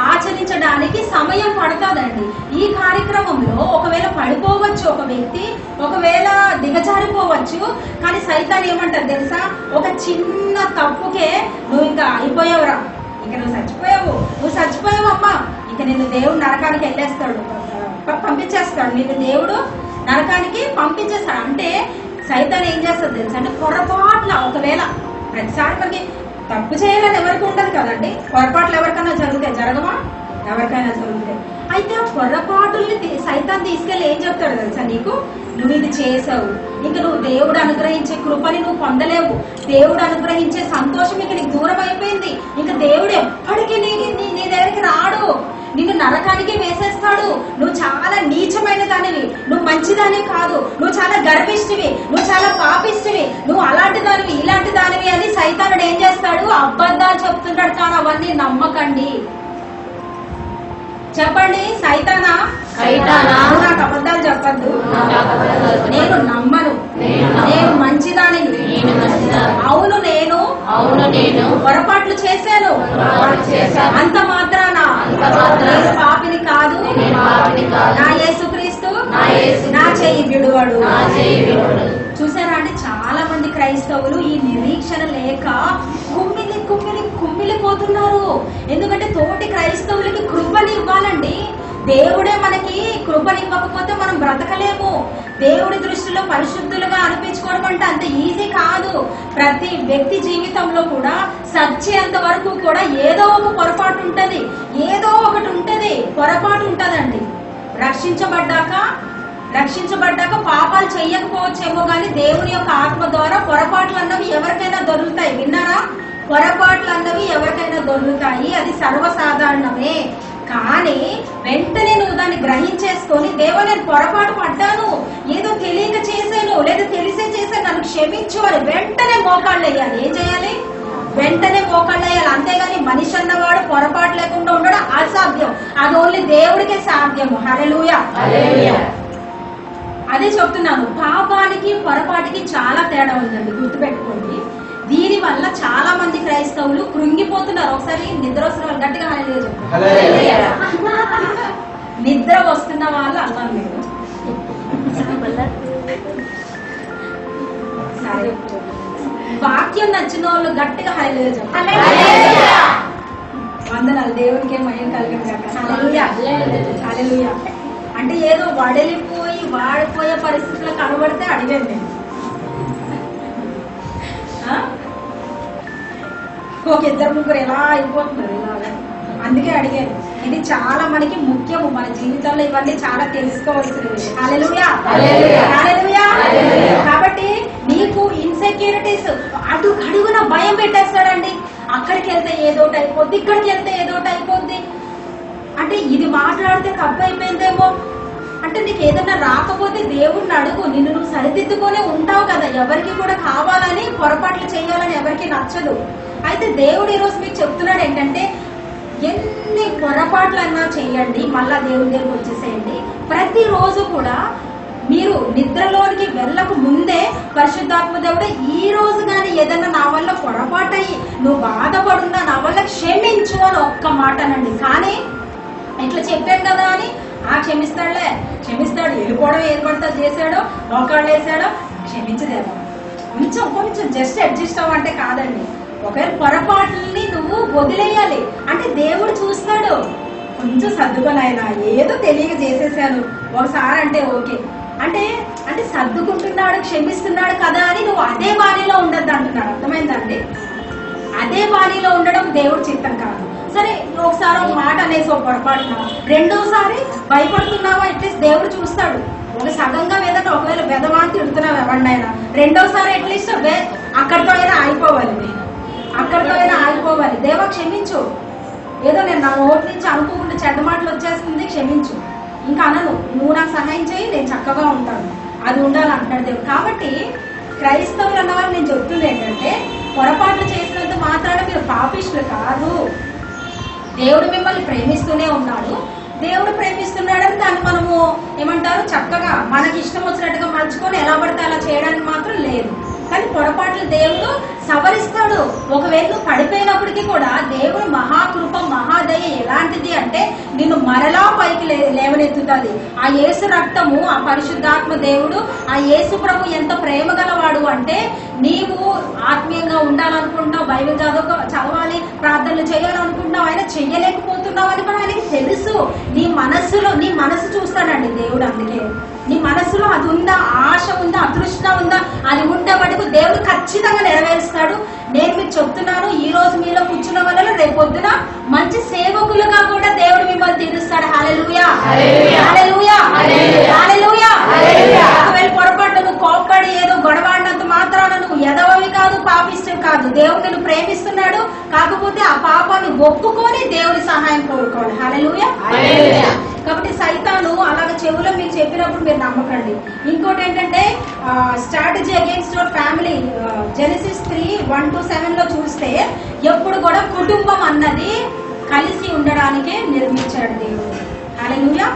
ఆచరించడానికి సమయం పడుతుందండి. ఈ కార్యక్రమంలో ఒకవేళ పడిపోవచ్చు ఒక వ్యక్తి, ఒకవేళ దిగజారిపోవచ్చు. కానీ సైతాన్ ఏమంటారు తెలుసా? ఒక చిన్న తప్పుకే నువ్వు ఇంకా అయిపోయావురా, ఇంకా నువ్వు చచ్చిపోయావు అమ్మా, ఇంకా నిన్ను దేవుడు నరకానికి వెళ్ళేస్తాడు, పంపించేస్తాడు, నిన్ను దేవుడు నరకానికి పంపించేస్తాడు. అంటే సైతాన్ ఏం చేస్తుంది తెలుసా? అంటే పొరపాట్ల, ఒకవేళ ప్రతిసారి మనకి తప్పు చేయాలని ఎవరికి ఉండదు కదండి, పొరపాట్లు ఎవరికైనా జరుగుతాయి, జరగవా? ఎవరికైనా జరుగుతాయి. అయితే ఆ పొరపాటుల్ని సైతాన్ తీసుకెళ్ళి ఏం చెప్తాడు తెలుసా? నీకు నువ్వు ఇది చేసావు, ఇంకా నువ్వు దేవుడు అనుగ్రహించే కృపని నువ్వు పొందలేవు, దేవుడు అనుగ్రహించే సంతోషం ఇక నీకు దూరం అయిపోయింది, ఇంకా దేవుడు ఎప్పటికీ నీ దగ్గరికి రాడు, నిన్ను నరకానికి వేసేస్తాడు, నువ్వు చాలా నీచమైన దానివి, నువ్వు మంచిదాని కాదు, నువ్వు చాలా గర్విష్టివి, నువ్వు చాలా పాపిష్టివి, నువ్వు అలాంటి దానివి ఇలాంటి దానివి అని సైతానుడు ఏం చేస్తాడు? అబద్ధాలు చెప్తున్నాడు. కానీ అవన్నీ నమ్మకండి. చెప్పండి, సైతానా నాకు అబద్ధాలు చెప్పద్దు, నేను నమ్మను, నేను మంచిదానిని, అవును నేను పొరపాట్లు చేశాను, అంత మాత్రాన నేను పాపిని కాదు, నా యేసుక్రీస్తు నా చెయ్యి విడువడు. చూసారా అండి, చాలా మంది క్రైస్తవులు ఈ నిరీక్షణ లేక కుమ్మిలిపోతున్నారు. ఎందుకంటే తోటి క్రైస్తవులకి కృపని ఇవ్వాలండి. దేవుడే మనకి కృపనివ్వకపోతే మనం బ్రతకలేము. దేవుడి దృష్టిలో పరిశుద్ధులుగా అనిపించుకోవడం అంటే అంత ఈజీ కాదు. ప్రతి వ్యక్తి జీవితంలో కూడా సచ్చేంత వరకు కూడా ఏదో ఒక పొరపాటు ఉంటది, ఏదో ఒకటి ఉంటది, పొరపాటు ఉంటదండి. రక్షించబడ్డాక పాపాలు చెయ్యకపోవచ్చేమో కానీ దేవుని యొక్క ఆత్మ ద్వారా పొరపాట్లు అన్నవి ఎవరికైనా దొరుకుతాయి. విన్నారా? పొరపాట్లు అన్నవి ఎవరికైనా దొరుకుతాయి, అది సర్వసాధారణమే. కానీ వెంటనే నువ్వు దాన్ని గ్రహించేసుకొని, దేవా నేను పొరపాటు పడ్డాను, ఏదో తెలియక చేశాను లేదా తెలిసే చేశాను, నన్ను క్షమించు అని వెంటనే మోకాళ్ళు వేయాలి. ఏం చేయాలి? వెంటనే మోకాళ్ళు వేయాలి. అంతేగాని మనిషి అన్నవాడు పొరపాటు లేకుండా ఉండడం అసాధ్యం. అది ఓన్లీ దేవుడికే సాధ్యము. హల్లెలూయా. అదే చెప్తున్నాను, పాపానికి పొరపాటుకి చాలా తేడా ఉందండి, గుర్తుపెట్టుకోండి. దీని వల్ల చాలా మంది క్రైస్తవులు కృంగిపోతున్నారు. ఒకసారి నిద్ర వస్తున్న వాళ్ళు గట్టిగా హల్లెలూయా చెప్పండి. నిద్ర వస్తున్న వాళ్ళు అన్నాను నేను. సరే, వాక్యం నచ్చిన వాళ్ళు గట్టిగా హల్లెలూయా చెప్పండి. వందనాలు, దేవునికి మహిమ కలిగింది. హల్లెలూయా. అంటే ఏదో వడలిపోయి వాడిపోయే పరిస్థితులు కనబడితే అడిగాను నేను. ఒక ఇద్దరు ముగ్గురు ఎలా అయిపోతున్నారు ఇలాగా, అందుకే అడిగాను. ఇది చాలా మనకి ముఖ్యము, మన జీవితంలో ఇవన్నీ చాలా తెలుసుకోవాల్సినవి. హల్లెలూయా. కాబట్టి నీకు ఇన్సెక్యూరిటీస్ అడుగున భయం పెట్టేస్తాడండి. అక్కడికి వెళ్తే ఏదోటి అయిపోద్ది, ఇక్కడికి వెళ్తే ఏదోటి అయిపోద్ది. అంటే ఇది మాట్లాడితే తప్పు అయిపోయిందేమో, అంటే నీకు ఏదైనా రాకపోతే దేవుణ్ణి అడుగు, నిన్ను నువ్వు సరిదిద్దుకొని ఉంటావు కదా. ఎవరికి కూడా కావాలని పొరపాట్లు చేయాలని ఎవరికి నచ్చదు. అయితే దేవుడు ఈరోజు మీకు చెప్తున్నాడు ఏంటంటే, ఎన్ని పొరపాట్లన్నా చేయండి, మళ్ళా దేవుని దగ్గరికి వచ్చేసేయండి. ప్రతిరోజు కూడా మీరు నిద్రలోనికి వెళ్ళక ముందే పరిశుద్ధాత్మ దేవుడు ఈ రోజు కానీ ఏదన్నా నా వల్ల పొరపాటయ్యి నువ్వు బాధపడున్నా నా వల్ల క్షమించు అని ఒక్క మాటనండి. కానీ ఇట్లా చెప్పాను కదా అని క్షమిస్తాడు, వెళ్ళిపోవడం ఏది పడితే చేశాడో, మోకాళ్ళు వేసాడో, క్షమించదేమో, కొంచెం జస్ట్ అడ్జస్ట్ అవ్వంటే కాదండి. ఒకవేళ పొరపాట్లని నువ్వు వదిలేయాలి. అంటే దేవుడు చూస్తాడు, కొంచెం సర్దుకొని ఆయన ఏదో తెలియక చేసేసాను ఒకసారి అంటే ఓకే, అంటే సర్దుకుంటున్నాడు, క్షమిస్తున్నాడు కదా అని నువ్వు అదే బాణీలో ఉండద్దు అంటున్నాడు. అర్థమైందండి? అదే బాణీలో ఉండడం దేవుడు చిత్తం కాదు. సరే, ఒకసారి ఒక మాట అనేసి ఒక పొరపాటున్నావు, రెండోసారి భయపడుతున్నావా, అట్లీస్ట్ దేవుడు చూస్తాడు. ఒక సగంగా ఏదైనా ఒకవేళ బెదవాన్ని తిడుతున్నావు ఎవరినైనా, రెండోసారి అట్లీస్ట్ అక్కడితో అయినా ఆగిపోవాలి. దేవా క్షమించు, ఏదో నేను నా నోటి నుంచి అనుకోకుండా చెడ్డ మాటలు వచ్చేస్తుంది, క్షమించు, ఇంకా అనను, నువ్వు నాకు సహాయం చేయి, నేను చక్కగా ఉంటాను, అది ఉండాలంటాడు దేవుడు. కాబట్టి క్రైస్తవులు అన్నవాళ్ళు నేను చెప్తుంది ఏంటంటే, పొరపాట్లు చేసినంత మాత్రాన మీరు పాపిష్టులు కాదు. దేవుడు మిమ్మల్ని ప్రేమిస్తూనే ఉన్నాడు. దేవుడు ప్రేమిస్తున్నాడని దాన్ని మనము ఏమంటారు, చక్కగా మనకి ఇష్టం వచ్చినట్టుగా మలుచుకొని ఎలా పడితే అలా చేయడానికి మాత్రం లేదు. కానీ పొరపాట్లు దేవుడు సవరిస్తాడు. ఒకవేళ నువ్వు పడిపోయినప్పటికీ కూడా దేవుడు మహాకృప మహాదయ ఎలాంటిది అంటే నిన్ను మరలా పైకి లేవనెత్తుతుంది. ఆ యేసు రక్తము, ఆ పరిశుద్ధాత్మ దేవుడు, ఆ యేసు ప్రభు ఎంత ప్రేమ గలవాడు అంటే, నీవు ఆత్మీయంగా ఉండాలనుకుంటున్నావు, బైబిల్ చదవాలి, ప్రార్థనలు చేయాలనుకుంటున్నావు, ఆయన చెయ్యలేకపోతున్నావు అని కూడా ఆయనకి తెలుసు. నీ మనసు చూస్తాడండి దేవుడు. అందుకే నీ మనసులో అది ఉందా, ఆశ ఉందా, అదృష్ట ఉందా, అది ఉండే వాటికి దేవుడు ఖచ్చితంగా నెరవేరుస్తాడు. నేను మీకు చెప్తున్నాను, ఈ రోజు మీలో కూర్చున్న వల్ల రేపొద్దున మంచి సేవకులుగా కూడా దేవుడు మిమ్మల్ని తీరుస్తాడు. హల్లెలూయా. ఒకవేళ పొరపాటు నువ్వు కోప్పడి ఏదో గొడవాడినంత మాత్రాన నువ్వు ఎదవవి కాదు, పాపిష్టం కాదు. దేవుడు నిన్ను ప్రేమిస్తున్నాడు. కాకపోతే ఆ పాపాన్ని ఒప్పుకొని దేవుడి సహాయం కోరుకోవాలి. హల్లెలూయా. కాబట్టి సైతాను అలాగ చెవులో మీరు చెప్పినప్పుడు మీరు నమ్మకండి. ఇంకోటి ఏంటంటే, strategy against your family, Genesis 3:1-7 లో చూస్తే ఎప్పుడు కూడా కుటుంబం అన్నది కలిసి ఉండడానికే నిర్మించాడు దేవుడు. హల్లెలూయా.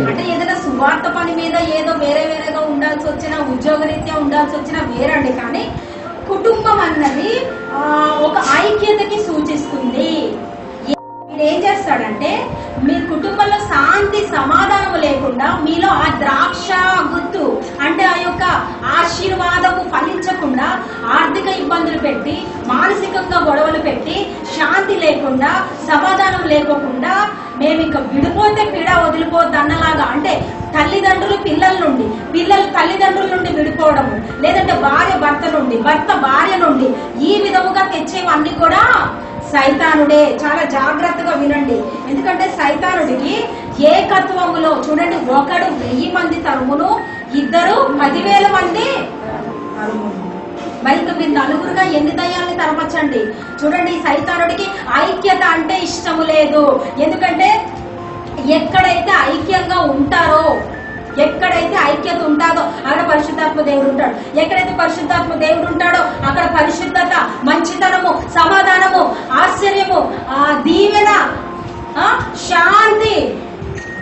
అంటే ఏదైనా సువార్త పని మీద ఏదో వేరేగా ఉండాల్సి వచ్చినా, ఉద్యోగరీత్యా ఉండాల్సి వచ్చినా వేరండి. కానీ కుటుంబం అన్నది ఒక ఐక్యతకి సూచిస్తుంది. ఏం చేస్తాడంటే, మీ కుటుంబంలో శాంతి సమాధానం లేకుండా మీలో ఆ ద్రాక్ష గుత్తు, అంటే ఆ యొక్క ఆశీర్వాదము ఫలించకుండా ఆర్థిక ఇబ్బందులు పెట్టి, మానసికంగా గొడవలు పెట్టి, శాంతి లేకుండా, సమాధానం లేకోకుండా మేము ఇంకా విడిపోతే పీడ వదిలిపోద్ది అన్నలాగా, అంటే తల్లిదండ్రులు పిల్లల నుండి, పిల్లలు తల్లిదండ్రుల నుండి విడిపోవడము, లేదంటే భార్య భర్త నుండి, భర్త భార్య నుండి, ఈ విధముగా తెచ్చేవన్నీ కూడా సైతానుడే. చాలా జాగ్రత్తగా వినండి. ఎందుకంటే సైతానుడికి ఏకత్వములో చూడండి, ఒకడు 1000 మంది తరుమును, ఇద్దరు 10,000 మంది తరుమును. మరి ఇంకా మీరు నలుగురుగా ఎన్ని దయ్యాల్ని తరమచ్చండి. చూడండి, సైతానుడికి ఐక్యత అంటే ఇష్టము లేదు. ఎందుకంటే ఎక్కడైతే ఐక్యంగా ఉంటారో, ఎక్కడైతే ఐక్యత ఉంటాడో అక్కడ పరిశుద్ధాత్మ దేవుడు ఉంటాడు. ఎక్కడైతే పరిశుద్ధాత్మ దేవుడు ఉంటాడో అక్కడ పరిశుద్ధత, మంచితనము, సమాధానము, ఆశ్చర్యము, దీవెన, శాంతి,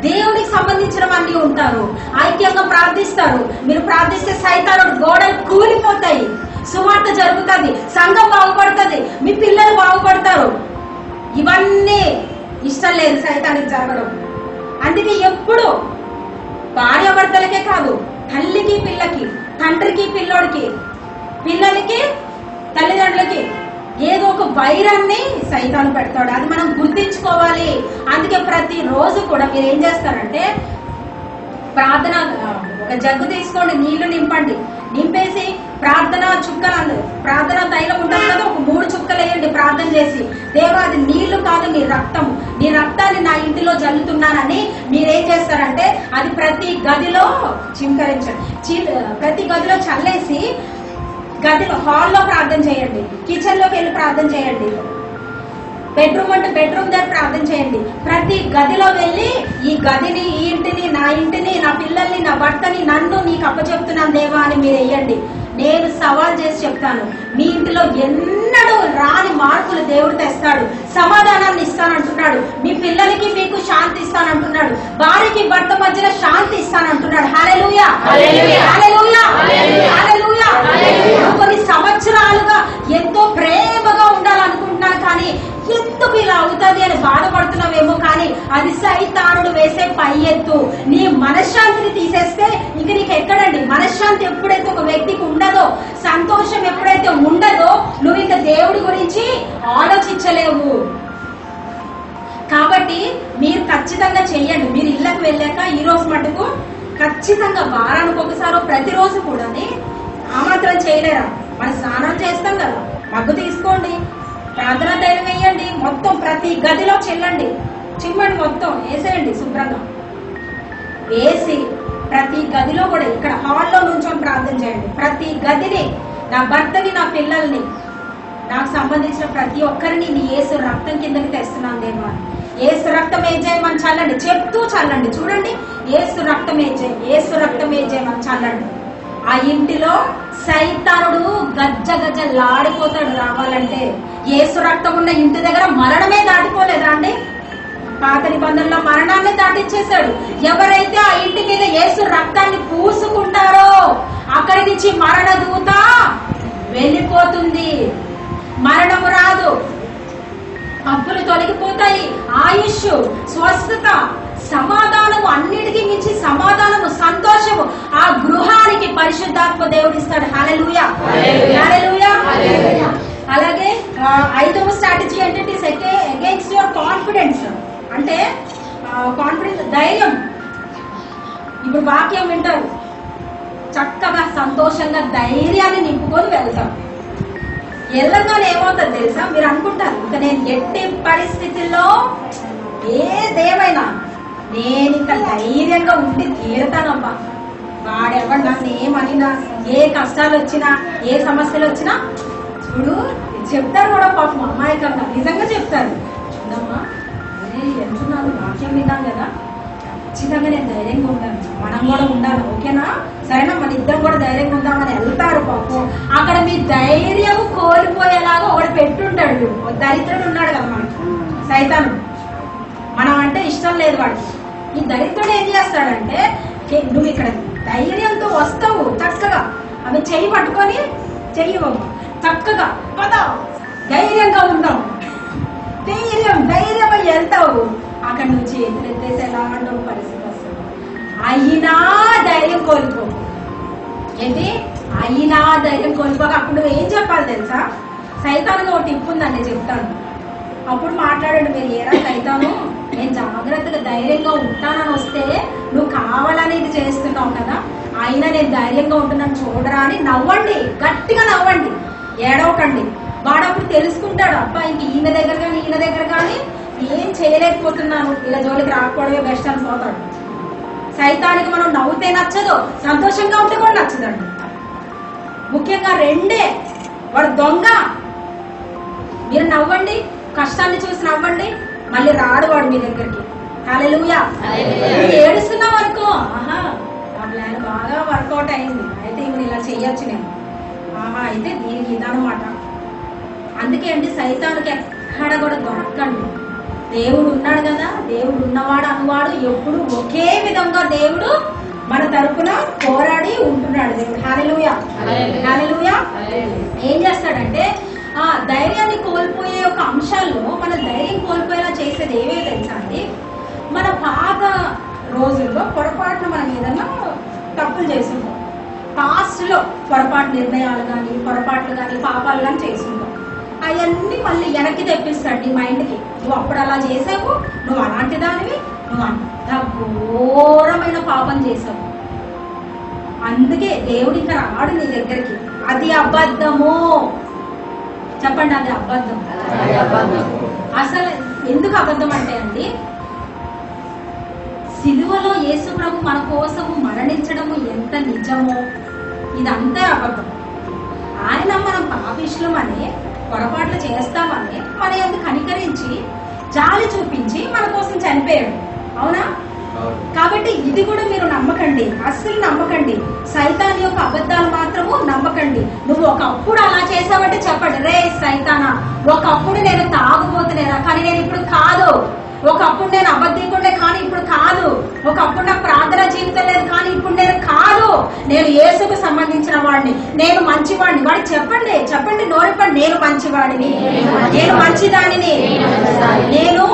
దేవుడికి సంబంధించినవన్నీ ఉంటారు. ఐక్యంగా ప్రార్థిస్తారు. మీరు ప్రార్థిస్తే సైతానుడు గోడలు కూలిపోతాయి, సువార్త జరుగుతుంది, సంఘం బాగుపడుతుంది, మీ పిల్లలు బాగుపడతారు. ఇవన్నీ ఇష్టం లేదు సైతానికి జరగడం. అందుకే ఎప్పుడు భార్యాభర్తలకే కాదు, తల్లికి పిల్లకి, తండ్రికి పిల్లోడికి, పిల్లలకి తల్లిదండ్రులకి ఏదో ఒక వైరాన్ని సైతాను పెడతాడు. అది మనం గుర్తించుకోవాలి. అందుకే ప్రతి రోజు కూడా మీరు ఏం చేస్తారంటే, ప్రార్థన ఒక జగ్గు తీసుకోండి, నీళ్లు నింపండి, నింపేసి ప్రార్థన చుక్కలు, ప్రార్థన తైలం ఉంటుంది కదా, ఒక 3 చుక్కలు వేయండి ప్రార్థన చేసి, దేవా అది నీళ్లు కాదు నీ రక్తము, నీ రక్తాన్ని నా ఇంటిలో జల్లుతున్నానని మీరేం చేస్తారంటే అది ప్రతి గదిలో చింకరించండి, ప్రతి గదిలో చల్లేసి గదిలో, హాల్లో ప్రార్థన చేయండి, కిచెన్ లోకి వెళ్ళి ప్రార్థన చేయండి, బెడ్రూమ్ అంటే బెడ్రూమ్ దగ్గర ప్రార్థన చేయండి. ప్రతి గదిలో వెళ్ళి ఈ గదిని, ఈ ఇంటిని, నా ఇంటిని, నా పిల్లల్ని, నా భర్తని, నన్ను నీకు అప్పచెప్తున్నాను దేవా అని మీరు వేయండి. నేను సవాల్ చేసి చెప్తాను, మీ ఇంటిలో ఎన్నడూ రాని మార్పులు దేవుడు తెస్తాడు. సమాధానాన్ని ఇస్తానంటున్నాడు. మీ పిల్లలకి మీకు శాంతి ఇస్తానంటున్నాడు. భార్యకి భర్త మధ్యలో శాంతి ఇస్తానంటున్నాడు. హల్లెలూయా, హల్లెలూయా, హల్లెలూయా. కొన్ని సంవత్సరాలుగా ఎంతో ప్రేమగా ఉండాలనుకుంటున్నాను, కానీ ఎందుకు ఇలా అవుతుంది అని బాధపడుతున్నావేమో, కానీ అది సైతానుడు వేసే పై ఎత్తు. నీ మనశ్శాంతిని తీసేస్తే ఇంక నీకు ఎక్కడండి మనశ్శాంతి. ఎప్పుడైతే ఒక వ్యక్తికి ఉండదో, సంతోషం ఎప్పుడైతే ఉండదో, నువ్వు ఇంకా దేవుడి గురించి ఆలోచించలేవు. కాబట్టి మీరు ఖచ్చితంగా చెయ్యండి. మీరు ఇళ్ళకి వెళ్ళాక ఈ రోజు మటుకు ఖచ్చితంగా వారానికి ఒకసారి, ప్రతిరోజు కూడా ఆ మాత్రం చేయలేరా? మనం స్నానం చేస్తాం కదా, మగ్గు తీసుకోండి, ప్రార్థన తైలం వేయండి, మొత్తం ప్రతి గదిలో చెల్లండి, చిమ్మండి, మొత్తం వేసేయండి శుభ్రంగా. వేసి ప్రతి గదిలో కూడా, ఇక్కడ హాల్లో నుంచొని ప్రార్థన చేయండి. ప్రతి గదిని, నా భర్తని, నా పిల్లల్ని, నాకు సంబంధించిన ప్రతి ఒక్కరిని నీ యేసు రక్తం కిందకి తెస్తున్నాను దేవా. యేసు రక్తం ఏజేయమని చల్లండి, చెప్తూ చల్లండి. చూడండి, యేసు రక్తం ఏజేయం, యేసు రక్తం ఏజేయమని చల్లండి. ఆ ఇంటిలో సైతానుడు గజ్జ గజ్జలాడిపోతాడు. రావాలంటే యేసు రక్తం ఉన్న ఇంటి దగ్గర మరణమే దాటిపోలేదా అండి? పాత నిబంధనలో మరణాన్ని దాటించేశాడు. ఎవరైతే ఆ ఇంటి మీద యేసు రక్తాన్ని పూసుకుంటారో అక్కడి నుంచి మరణ దూత వెళ్ళిపోతుంది. మరణము రాదు, అప్పులు తొలగిపోతాయి, ఆయుష్, స్వస్థత, సమాధానము, అన్నిటికీ మించి సమాధానము, సంతోషము ఆ గృహానికి పరిశుద్ధాత్మ దేవుడు ఇస్తాడు. హల్లెలూయా, హల్లెలూయా. అలాగే 5వ స్ట్రాటజీ ఏంటంటే అగైన్స్ట్ యువర్ కాన్ఫిడెన్స్. అంటే కాన్ఫిడెన్స్, ధైర్యం. ఇప్పుడు వాక్యం వింటారు, చక్కగా సంతోషంగా ధైర్యాన్ని నింపుకొని వెళ్తాం. వెళ్ళగానే ఏమవుతుంది తెలుసా? మీరు అనుకుంటారు, ఇంకా నేను ఎట్టి పరిస్థితుల్లో ఏదేమైనా నేను ఇంకా ధైర్యంగా ఉండి తీరుతానమ్మా. వాడెవడు నన్ను ఏమనినా, ఏ కష్టాలు వచ్చినా, ఏ సమస్యలు వచ్చినా, చూడు చెప్తారు కూడా పాపం అమాయకంగా, నిజంగా చెప్తారు. చూడమ్మా, ఎంతున్నాను, వాక్యం విన్నాను కదా, ఖచ్చితంగా నేను ధైర్యంగా ఉంటాను, మనం కూడా ఉండాలి, ఓకేనా, సరేనా, మన ఇద్దరం కూడా ధైర్యంగా ఉందామని వెళ్తారు పాపం. అక్కడ మీ ధైర్యం కోల్పోయేలాగా ఒకటి పెట్టుంటాడు. దరిద్రుడు ఉన్నాడు కదా మనకు, సైతాను. మనం అంటే ఇష్టం లేదు వాడికి. ఈ దరిద్రుడు ఏం చేస్తాడంటే, నువ్వు ఇక్కడ ధైర్యంతో వస్తావు, చక్కగా ఆమె చెయ్యి పట్టుకొని, చెయ్యవు చక్కగా పద, ధైర్యంగా ఉంటావు, ధైర్యంగా వెళ్తావు. అక్కడి నుంచి ఎదురెత్తేసి ఎలా అంటావు పరిస్థితి వస్తుంది. అయినా ధైర్యం కోల్పోవు. ఏంటి అయినా ధైర్యం కోల్పోక అప్పుడు నువ్వు ఏం చెప్పాలి తెలుసా? సైతానికి ఒక టిప్ ఉందండి, చెప్తాను. అప్పుడు మాట్లాడండి, మీరు ఏరా సైతాను, నేను జాగ్రత్తగా ధైర్యంగా ఉంటానని వస్తే నువ్వు కావాలని ఇది చేస్తున్నావు కదా, అయినా నేను ధైర్యంగా ఉంటున్నాను చూడరా అని నవ్వండి, గట్టిగా నవ్వండి, ఏడవకండి. వాడు అప్పుడు తెలుసుకుంటాడు, అబ్బా ఇంక ఈయన దగ్గర కానీ ఏం చేయలేకపోతున్నాను, ఇలా జోలికి రాకపోవడమే బెస్ట్ అని పోతాడు. సైతానికి మనం నవ్వుతే నచ్చదు, సంతోషంగా ఉంటే కూడా నచ్చదండి. ముఖ్యంగా రెండే, వాడు దొంగ. మీరు నవ్వండి, కష్టాన్ని చూసి నవ్వండి, మళ్ళీ రాడు వాడు మీ దగ్గరికి. హల్లెలూయా. ఏడుస్తున్నావు అనుకో, ఆహా ఆ ప్లాన్ బాగా వర్కౌట్ అయింది, అయితే ఇప్పుడు ఇలా చెయ్యొచ్చు నేను, ఆహా అయితే దీనికి ఇదనమాట. అందుకే అండి సైతానికి ఎక్కడ కూడా దొరకండి. దేవుడు ఉన్నాడు కదా, దేవుడు ఉన్నవాడు అనువాడు ఎప్పుడు ఒకే విధంగా దేవుడు మన తరపున పోరాడి ఉంటున్నాడు దేవుడు. హల్లెలూయా. హల్లెలూయా. ఏం చేస్తాడంటే ఆ ధైర్యాన్ని కోల్పోయే ఒక అంశాల్లో మన ధైర్యం కోల్పోయేలా చేసేది ఏవే తెలుసా అండి? మన పాత రోజుల్లో పొరపాటున మనం ఏదన్నా తప్పులు చేస్తుంటాం, పాస్ట్ లో పొరపాటు నిర్ణయాలు కానీ పొరపాట్లు కానీ పాపాలు కానీ చేస్తుంటాం. అవన్నీ మళ్ళీ వెనక్కి తెప్పిస్తాడు నీ మైండ్కి. నువ్వు అప్పుడు అలా చేసావు, నువ్వు అలాంటి దానివి, నువ్వు అంత ఘోరమైన పాపం చేసావు. అందుకే దేవుడు ఇంకా రాడు నీ దగ్గరికి. అది అబద్ధము. చెప్పండి, అది అబద్ధం. అసలు ఎందుకు అబద్ధం అంటే అండి, సిలువలో యేసు ప్రభు మన కోసము మరణించడము ఎంత నిజమో ఇదంతా అబద్ధం. ఆయన మనం పాపిష్లమని పొరపాట్లు చేస్తామని మన ఎందుకు కనికరించి జాలి చూపించి మన కోసం చనిపోయాడు. అవునా? కాబట్టి ఇది కూడా మీరు నమ్మకండి, అస్సలు నమ్మకండి. సైతాన్ యొక్క అబద్ధాలు మాత్రము నమ్మకండి. నువ్వు ఒకప్పుడు అలా చేసావంటే చెప్పండి, రే సైతానా ఒకప్పుడు నేను తాగుబోతునేరా, కానీ నేను ఇప్పుడు కాదు. ఒకప్పుడు నేను అబద్ధికుండే కానీ ఇప్పుడు కాదు. ఒకప్పుడు నాకు ప్రార్థన జీవితం లేదు కానీ ఇప్పుడు నేను కాదు. నేను యేసుకు సంబంధించిన వాడిని, నేను మంచివాడిని. వాడికి చెప్పండి, చెప్పండి, నోరిపండి, నేను మంచివాడిని, నేను మంచిదానిని, నేను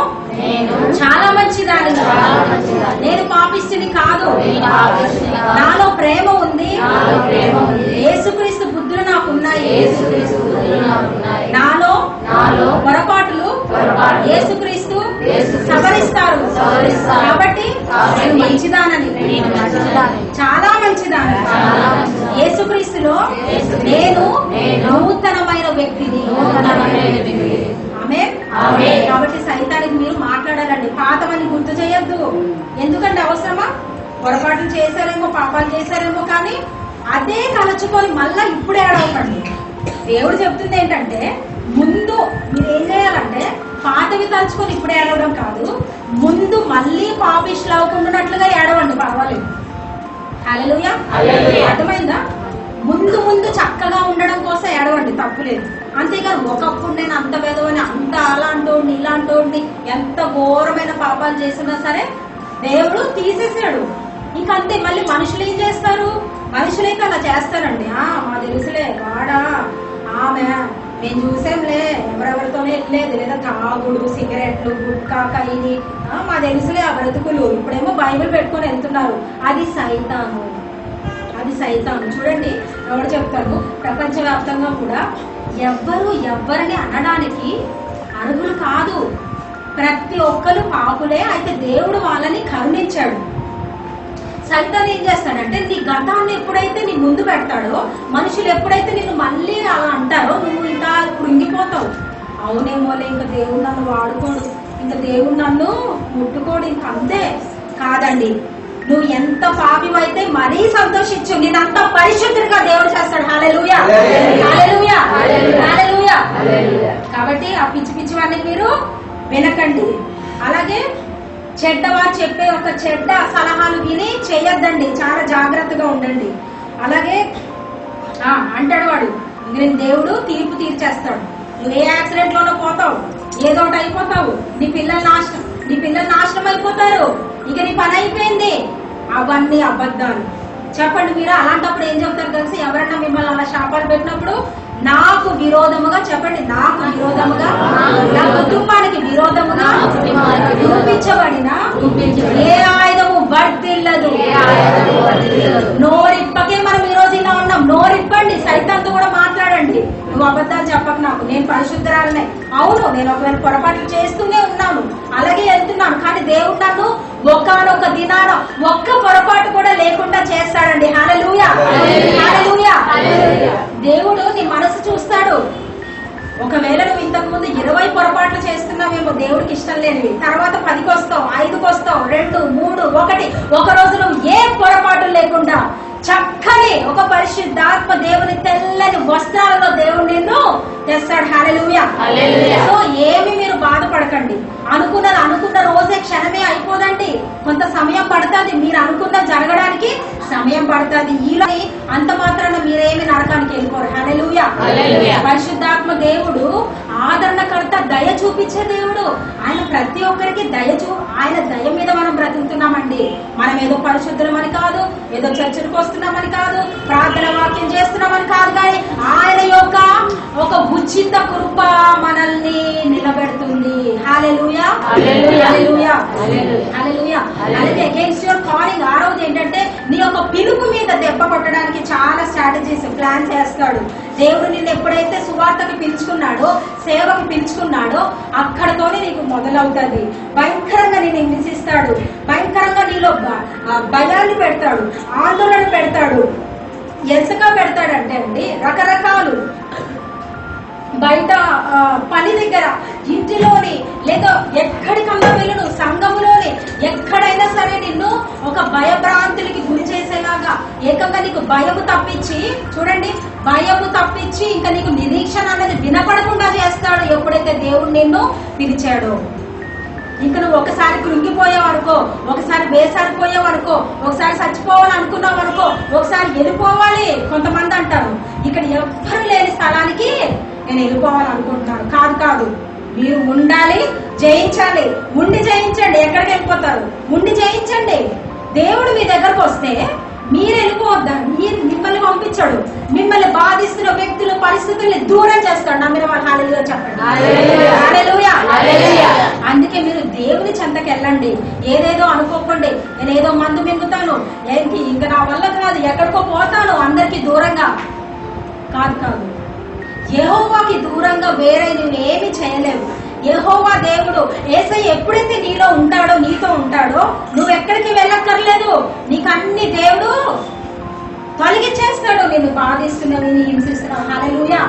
చాలా మంచిదానిని, నేను పాపిస్తుని కాదు, నాలో ప్రేమ ఉంది, యేసుక్రీస్తు బుద్ధులు నాకున్నాయి, నాలో పొరపాట్లు యేసుక్రీస్తు సవరిస్తారు. కాబట్టి నేను మంచిదానని, చాలా మంచిదానని, యేసుక్రీస్తులో నేను నూతనమైన వ్యక్తిని. ఆమేన్. కాబట్టి సైతానికి మీరు మాట్లాడాలండి, పాతమని గుర్తు చేయొద్దు. ఎందుకంటే అవసరమా? పొరపాట్లు చేశారేమో, పాపాలు చేశారేమో, కానీ అదే తలచుకొని మళ్ళా ఇప్పుడే ఏడవకండి. దేవుడు చెప్తుంది ఏంటంటే, ముందు మీరు ఏం చేయాలంటే పాతవి తలుచుకొని ఇప్పుడే ఏడవడం కాదు, ముందు మళ్ళీ పాపిష్లు అవ్వకుండానట్లుగా ఏడవండి, పర్వాలేదు. హల్లెలూయా. అర్థమైందా? ముందు చక్కగా ఉండడం కోసం ఏడవండి, తప్పులేదు. అంతేగాని ఒకప్పుడు నేను అంత పెదవని, అంత అలాంటోడిని ఇలాంటోడిని, ఎంత ఘోరమైన పాపాలు చేసినా సరే దేవుడు తీసేసాడు. ఇంకంతే. మళ్ళీ మనుషులు ఏం చేస్తారు? మనుషులైతే అలా చేస్తారండి. మా తెలుసులే, వాడా ఆమె మేము చూసాంలే, ఎవరెవరితోనే వెళ్ళలేదు, లేదా తాగుడు, సిగరెట్లు, గుట్కా, ఖైనీ, మా తెలుసులే ఆ బ్రతుకులు. ఇప్పుడేమో బైబిల్ పెట్టుకొని వెళ్తున్నారు. అది సైతాను, అది సైతాను. చూడండి, ఎవరు చెప్తారు, ప్రపంచవ్యాప్తంగా కూడా ఎవ్వరిని అనడానికి అర్హులు కాదు. ప్రతి ఒక్కరు పాపులే. అయితే దేవుడు వాళ్ళని కరుణించాడు. సైతాన్ ఏం చేస్తాడంటే, నీ గతాన్ని ఎప్పుడైతే నీ ముందు పెడతాడో, మనుషులు ఎప్పుడైతే నిన్ను మళ్ళీ అలా అంటారో, నువ్వు ఇంకా కృంగిపోతావు. అవునేమోలే, ఇంకా దేవుడు నన్ను వాడుకోడు, ఇంకా దేవుడు నన్ను ముట్టుకోడు, ఇంక అంతే. కాదండి, నువ్వు ఎంత పాపివైతే మరీ సంతోషించు, నేనంత పరిశుద్ధుడిగా దేవుడు చేస్తాడు. హల్లెలూయా. హల్లెలూయా. హల్లెలూయా. కాబట్టి ఆ పిచ్చి పిచ్చి వాడిని మీరు వినకండి. అలాగే చెడ్డవారు చెప్పే ఒక చెడ్డ సలహాలు విని చేయొద్దండి, చాలా జాగ్రత్తగా ఉండండి. అలాగే అంటాడు వాడు, నేను దేవుడు తీర్పు తీర్చేస్తాడు, నువ్వు ఏ యాక్సిడెంట్ లోనో పోతావు, ఏదో ఒకటి అయిపోతావు, నీ పిల్లలు నాశనం అయిపోతారు, ఇక నీ పని అయిపోయింది. అవన్నీ అబద్ధాలు. చెప్పండి, మీరు అలాంటప్పుడు ఏం చెప్తారు తెలిసి? ఎవరన్నా మిమ్మల్ని అలా శాపాలు పెట్టినప్పుడు, నాకు విరోధముగా, చెప్పండి, నాకు విరోధముగా, నా కుటుంబానికి విరోధముగా చూపించబడిన ఏ ఆయుధము వర్ధిల్లదు. నోరిప్పకే మనం ఈ రోజు ఇలా అవును, నేను ఒకవేళ పొరపాట్లు చేస్తూనే ఉన్నాను, అలాగే వెళ్తున్నాను, కానీ దేవుడు నన్ను ఒక్కనొక దినాన ఒక్క పొరపాటు కూడా లేకుండా చేస్తాడండి. హల్లెలూయా, హల్లెలూయా. దేవుడు నీ మనసు చూస్తాడు. ఒకవేళ నువ్వు ఇంతకు ముందు 20 పొరపాట్లు చేస్తున్నావేమో దేవుడికి ఇష్టం లేనివి, తర్వాత 10కి వస్తావు, 5కి వస్తావు, 2, 3, 1, ఒక రోజు నువ్వు ఏ పొరపాటు లేకుండా చక్కని ఒక పరిశుద్ధాత్మ దేవుని తెల్లని వస్త్రాలలో దేవుడు నిన్ను తెస్తాడు. హల్లెలూయా. సో ఏమి మీరు బాధపడకండి. అనుకున్న రోజే క్షణమే అయిపోదండి. కొంత సమయం పడుతుంది. మీరు అనుకున్నది జరగడానికి సమయం పడుతుంది. ఇలా అంత మాత్రాన మీరేమి నరకానికి వెళ్ళిపోరు. హల్లెలూయా. పరిశుద్ధాత్మ దేవుడు ఆదరణకర్త, దయ చూపించే దేవుడు. ఆయన ప్రతి ఒక్కరికి ఆయన దయ మీద మనం బ్రతుకుతున్నామండి. మనం ఏదో పరిశుద్ధమని కాదు, ఏదో చర్చలకు వస్తున్నామని కాదు, ప్రార్థన వాక్యం చేస్తున్నామని కాదు, కానీ ఆయన యొక్క ఒక ఉచిత కృప మనల్ని నిలబెడుతుంది. హల్లెలూయా, హల్లెలూయా, హల్లెలూయా. అలాగే అగైన్స్ యువర్ కాలింగ్, ఆరోజు ఏంటంటే నీ యొక్క పిలుపు మీద దెబ్బ కొట్టడానికి చాలా స్ట్రాటజీస్ ప్లాన్ చేస్తాడు. దేవుడు నిన్ను ఎప్పుడైతే సువార్తకి పిలుచుకున్నాడో, సేవకి పిలుచుకున్నాడో, అక్కడతోనే నీకు మొదలవుతుంది. భయంకరంగా నేను హింసిస్తాడు, భయంకరంగా నీలో భయాన్ని పెడతాడు, ఆందోళన పెడతాడు, ఎంతగా పెడతాడంటే అండి రకరకాలు. బయట పని దగ్గర, ఇంటిలోని, లేదా ఎక్కడికన్నా వెళ్ళను, సంఘములోని, ఎక్కడైనా సరే నిన్ను ఒక భయభ్రాంతులకి గురి చేసేలాగా ఏకంగా నీకు భయము తప్పించి, చూడండి, భయము తప్పించి ఇంకా నీకు నిరీక్షణ అనేది వినపడకుండా చేస్తాడు. ఎప్పుడైతే దేవుడు నిన్ను పిలిచాడో, ఇంకా నువ్వు ఒకసారి కృంగిపోయావు అనుకో, ఒకసారి వేసారిపోయావు అనుకో, ఒకసారి చచ్చిపోవాలి అనుకున్నావు అనుకో, ఒకసారి వెళ్ళిపోవాలి. కొంతమంది అంటారు ఇక్కడ ఎవ్వరు లేని స్థలానికి నేను వెళ్ళిపోవాలనుకుంటున్నాను. కాదు, మీరు ఉండాలి, జయించాలి. ఉండి జయించండి. ఎక్కడికి వెళ్ళిపోతారు? ఉండి జయించండి. దేవుడు మీ దగ్గరకు వస్తే మీరు వెళ్ళిపోవద్దని మిమ్మల్ని పంపించాడు. మిమ్మల్ని బాధిస్తున్న వ్యక్తులు, పరిస్థితుల్ని దూరం చేస్తాడు. నమ్మిన వాళ్ళు హల్లెలూయా చెప్పండి. హల్లెలూయా. అందుకే మీరు దేవుని చెంతకి వెళ్ళండి. ఏదేదో అనుకోకండి, నేను ఏదో మందు మింగుతాను, ఇంకా నా వల్ల కాదు, ఎక్కడికో పోతాను అందరికి దూరంగా. కాదు, యెహోవాకి దూరంగా వేరే నువ్వేమి చేయలేవు. యెహోవా దేవుడు యేసయ్య ఎప్పుడైతే నీలో ఉంటాడో, నీతో ఉంటాడో, నువ్వు ఎక్కడికి వెళ్ళక్కర్లేదు. నీకు అన్ని దేవుడు తొలగించేస్తాడు. నిన్ను బాధిస్తున్నావు, నిన్ను హింసిస్తున్నావు. హల్లెలూయా,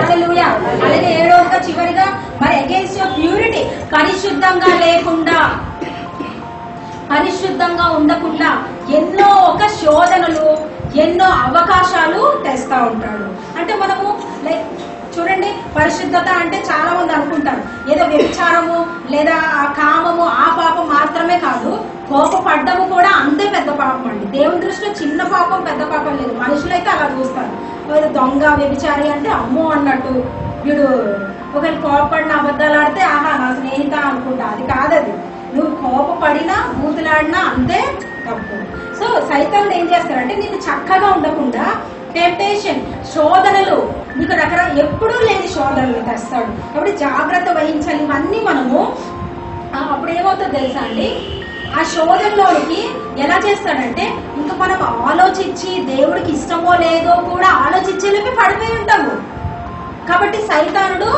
హల్లెలూయా. అలాగే 7వదిగా చివరిగా, మరి అగైన్స్ యువర్ ప్యూరిటీ, పరిశుద్ధంగా ఉండకుండా ఎన్నో ఒక శోధనలు, ఎన్నో అవకాశాలు తెస్తా ఉంటాడు. అంటే మనము చూడండి, పరిశుద్ధత అంటే చాలా మంది అనుకుంటారు ఏదో వ్యభిచారము లేదా కామము, ఆ పాపం మాత్రమే కాదు, కోపపడ్డము కూడా అంతే పెద్ద పాపం అండి. దేవుని దృష్టిలో చిన్న పాపం పెద్ద పాపం లేదు. మనుషులైతే అలా చూస్తారు. దొంగ, వ్యభిచారి అంటే అమ్మో అన్నట్టు. వీడు ఒకవేళ కోపపడిన అబద్ధాలు ఆడితే ఆహా నా స్నేహిత అనుకుంటా. అది కాదది. నువ్వు కోపపడినా, బూతులాడినా అంతే తప్పు. సో సైతాన్ని ఏం చేస్తారంటే నీకు చక్కగా ఉండకుండా టెంప్టేషన్, శోధనలు, నీకు ఎప్పుడూ లేని శోధనలు తెస్తాడు. కాబట్టి జాగ్రత్త వహించాలి. ఇవన్నీ మనము అప్పుడు ఏమవుతుందో తెలుసా అండి, ఆ శోధనలోనికి ఎలా చేస్తాడంటే ఇంకా మనం ఆలోచించి దేవుడికి ఇష్టమో లేదో కూడా ఆలోచించేలోకి పడిపోయి ఉంటాము. కాబట్టి సైతానుడు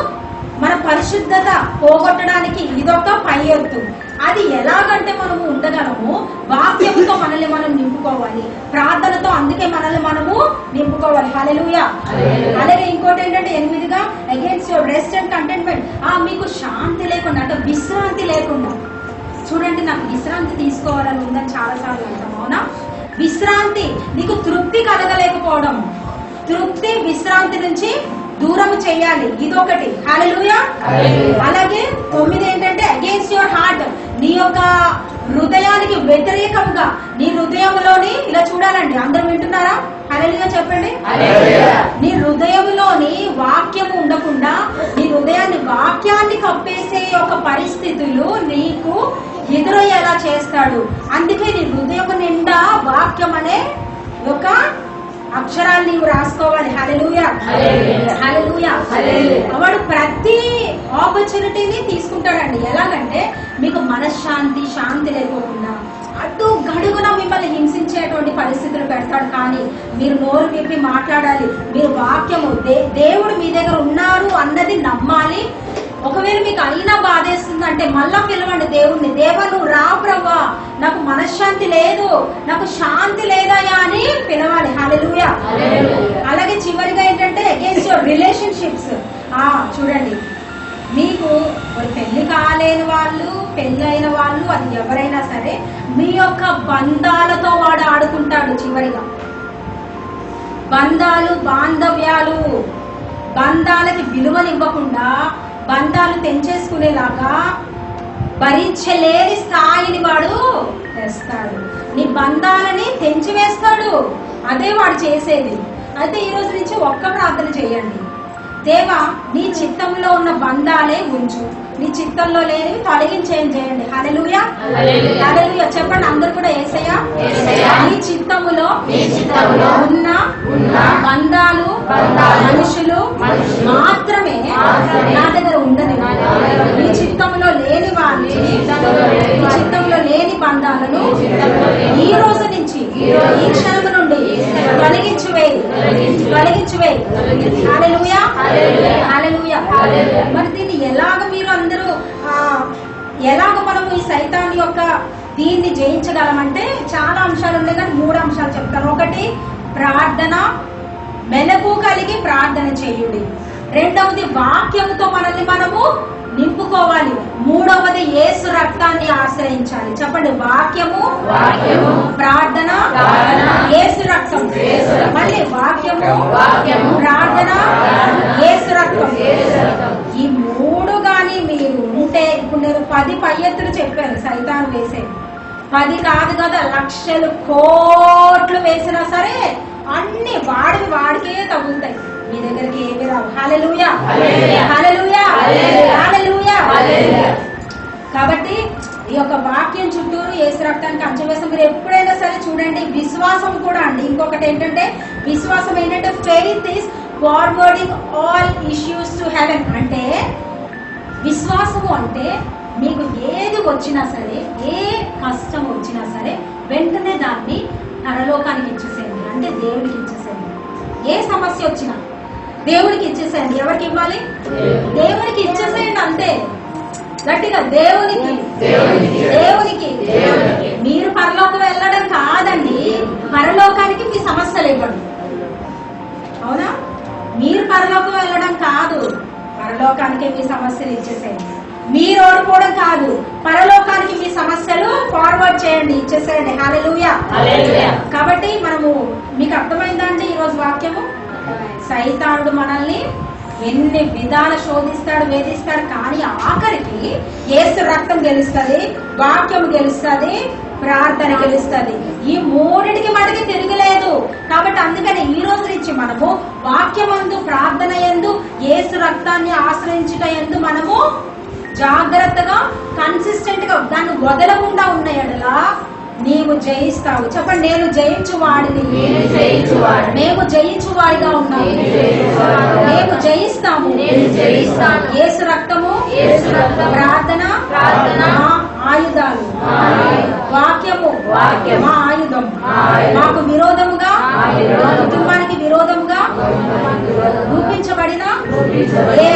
మన పరిశుద్ధత పోగొట్టడానికి ఇదొక పై ఎత్తు. అది ఎలాగంటే మనము ఉండగలము, వాక్యంతో మనల్ని మనం నింపుకోవాలి, ప్రార్థనతో అందుకే మనల్ని మనము నింపుకోవాలి. హల్లెలూయా. అలాగే ఇంకోటి ఏంటంటే 8గా against your rest and contentment. మీకు శాంతి లేకుండా, అంటే విశ్రాంతి లేకుండా. చూడండి, నాకు విశ్రాంతి తీసుకోవాలని ఉందని చాలాసార్లు అంటాం, అవునా? విశ్రాంతి, నీకు తృప్తి కలగలేకపోవడం, తృప్తి విశ్రాంతి నుంచి దూరం చేయాలి, ఇదొకటి. హల్లెలూయా. అలాగే 9 ఏంటంటే అగైన్స్ యువర్ హార్ట్, నీ యొక్క హృదయానికి వ్యతిరేకంగా, నీ హృదయంలోని ఇలా చూడాలండి. అందరూ వింటున్నారా? హల్లెలూయా చెప్పండి. నీ హృదయంలోని వాక్యము ఉండకుండా నీ హృదయాన్ని, వాక్యాన్ని కప్పేసే ఒక పరిస్థితులు నీకు ఎదురయ్యేలా చేస్తాడు. అందుకే నీ హృదయం నిండా వాక్యం అనే ఒక అక్షరాలు నీవు రాసుకోవాలి. హల్లెలూయా, హల్లెలూయా. వాడు ప్రతి ఆపర్చునిటీని తీసుకుంటాడండి. ఎలాగంటే మీకు మనశ్శాంతి, శాంతి లేకోకుండా అటు గడుగున మిమ్మల్ని హింసించేటువంటి పరిస్థితులు పెడతాడు. కానీ మీరు నోరు విప్పి మాట్లాడాలి. మీరు వాక్యము, దేవుడు మీ దగ్గర ఉన్నారు అన్నది నమ్మాలి. ఒకవేళ మీకు అయినా బాధేస్తుంది అంటే మళ్ళా పిలవండి దేవుణ్ణి. దేవా నువ్వు రా ప్రభా, నాకు మనశ్శాంతి లేదు, నాకు శాంతి లేదయా అని పిలవాలి. హల్లెలూయా. అలాగే చివరిగా ఏంటంటే అగేన్స్ట్ యువర్ రిలేషన్షిప్స్. చూడండి, మీకు పెళ్లి కాలేని వాళ్ళు, పెళ్లి అయిన వాళ్ళు, అది ఎవరైనా సరే మీ యొక్క బంధాలతో వాడు ఆడుకుంటాడు. చివరిగా బంధాలు, బాంధవ్యాలు, బంధాలకి విలువనివ్వకుండా బంధాలు తెంచేసుకునేలాగా భరించలేని స్థాయిని వాడు తెస్తాడు. నీ బంధాలని తెంచివేస్తాడు. అదే వాడు చేసేది. అయితే ఈ రోజు నుంచి ఒక్క ప్రార్థన చేయండి. దేవా, నీ చిత్తంలో ఉన్న బంధాలే ఉంచు, నీ చిత్తంలో లేనివి తొలగించేయండి. హల్లెలూయా, హల్లెలూయా. చెప్పండి అందరు కూడా. యేసయ్యా, నీ చిత్తములో ఉన్న బంధాలు, మనుషులు మాత్రమే నా దగ్గర ఉండని, నీ చిత్తంలో లేని వాళ్ళు, నీ చిత్తంలో లేని బంధాలను ఈ రోజు నుంచి, ఈ క్షణం నుండి తొలగించివేయి. హల్లెలూయా, హల్లెలూయా. మరి దీన్ని ఎలాగ మీరు అందరూ ఎలాగ మనం ఈ సైతాన్ యొక్క దీన్ని జయించగలమంటే చాలా అంశాలు ఉన్నాయి, కానీ 3 అంశాలు చెప్తాను. ఒకటి, ప్రార్థన, మెలకువ కలిగి ప్రార్థన చేయుడి. రెండవది, వాక్యంతో మనల్ని మనము నింపుకోవాలి. మూడవది, యేసు రక్తాన్ని ఆశ్రయించాలి. చెప్పండి, వాక్యము, ప్రార్థన, యేసు రక్తం. మళ్ళీ వాక్యము, ప్రార్థన, యేసు రక్తం. ఈ 3 గాని మీరు ఉంటే, ఇప్పుడు నేను 10 పై ఎత్తులు చెప్పాను సైతాను వేసే. 10 కాదు కదా, లక్షలు కోట్లు వేసినా సరే అన్ని వాడికే తగులుతాయి, మీ దగ్గరికి ఏమి రావు. హల్లెలూయా, హల్లెలూయా, హల్లెలూయా. కాబట్టి ఈ యొక్క వాక్యం చుట్టూరు యేసు రక్తానికి కంచె వేస్తాం. మీరు ఎప్పుడైనా సరే చూడండి, విశ్వాసం కూడా అండి. ఇంకొకటి ఏంటంటే, విశ్వాసం ఏంటంటే faith is forwarding all issues to heaven. అంటే విశ్వాసము అంటే మీకు ఏది వచ్చినా సరే, ఏ కష్టం వచ్చినా సరే వెంటనే దాన్ని పరలోకానికి ఇచ్చేసేయండి, అంటే దేవుడికి ఇచ్చేసేయండి. ఏ సమస్య వచ్చినా దేవుడికి ఇచ్చేసేయండి. ఎవరికి ఇవ్వాలి? దేవుడికి ఇచ్చేసేయండి, అంతే. గట్టిగా, దేవునికి, దేవునికి. మీరు పరలోకం వెళ్ళడం కాదండి, పరలోకానికి మీ సమస్యలు ఇవ్వండి. అవునా? మీరు పరలోకం వెళ్ళడం కాదు, పరలోకానికి మీ సమస్యలు ఇచ్చేసేయండి. మీరు ఓడిపోవడం కాదు, పరలోకానికి మీ సమస్యలు ఫార్వర్డ్ చేయండి, ఇచ్చేసేయండి. హల్లెలూయా. కాబట్టి మనము, మీకు అర్థమైందా అండి ఈరోజు వాక్యము? సైతానుడు మనల్ని ఎన్ని విధాలు శోధిస్తాడు, వేధిస్తాడు, కానీ ఆఖరికి యేసు రక్తం గెలుస్తుంది, వాక్యం గెలుస్తుంది, ప్రార్థన గెలుస్తుంది. ఈ 3టికి మనకి తిరగలేదు. కాబట్టి అందుకని ఈ రోజు నుంచి మనము వాక్యమందు, ప్రార్థన యందు, యేసు రక్తాన్ని ఆశ్రయించుట యందు మనము జాగ్రత్తగా, కన్సిస్టెంట్ గా దాన్ని వదలకుండా ఉన్న ఎడలా నీవు జయిస్తావు. చెప్పండి, నేను జయించువాడిని, మేము జయించువాడిగా ఉన్నాము, మేము జయిస్తాము. యేసు రక్తము, ప్రార్థన ఆయుధాలు, వాక్యము మా ఆయుధం. మాకు విరోధముగా, కుటుంబానికి విరోధముగా రూపించబడిన ఏ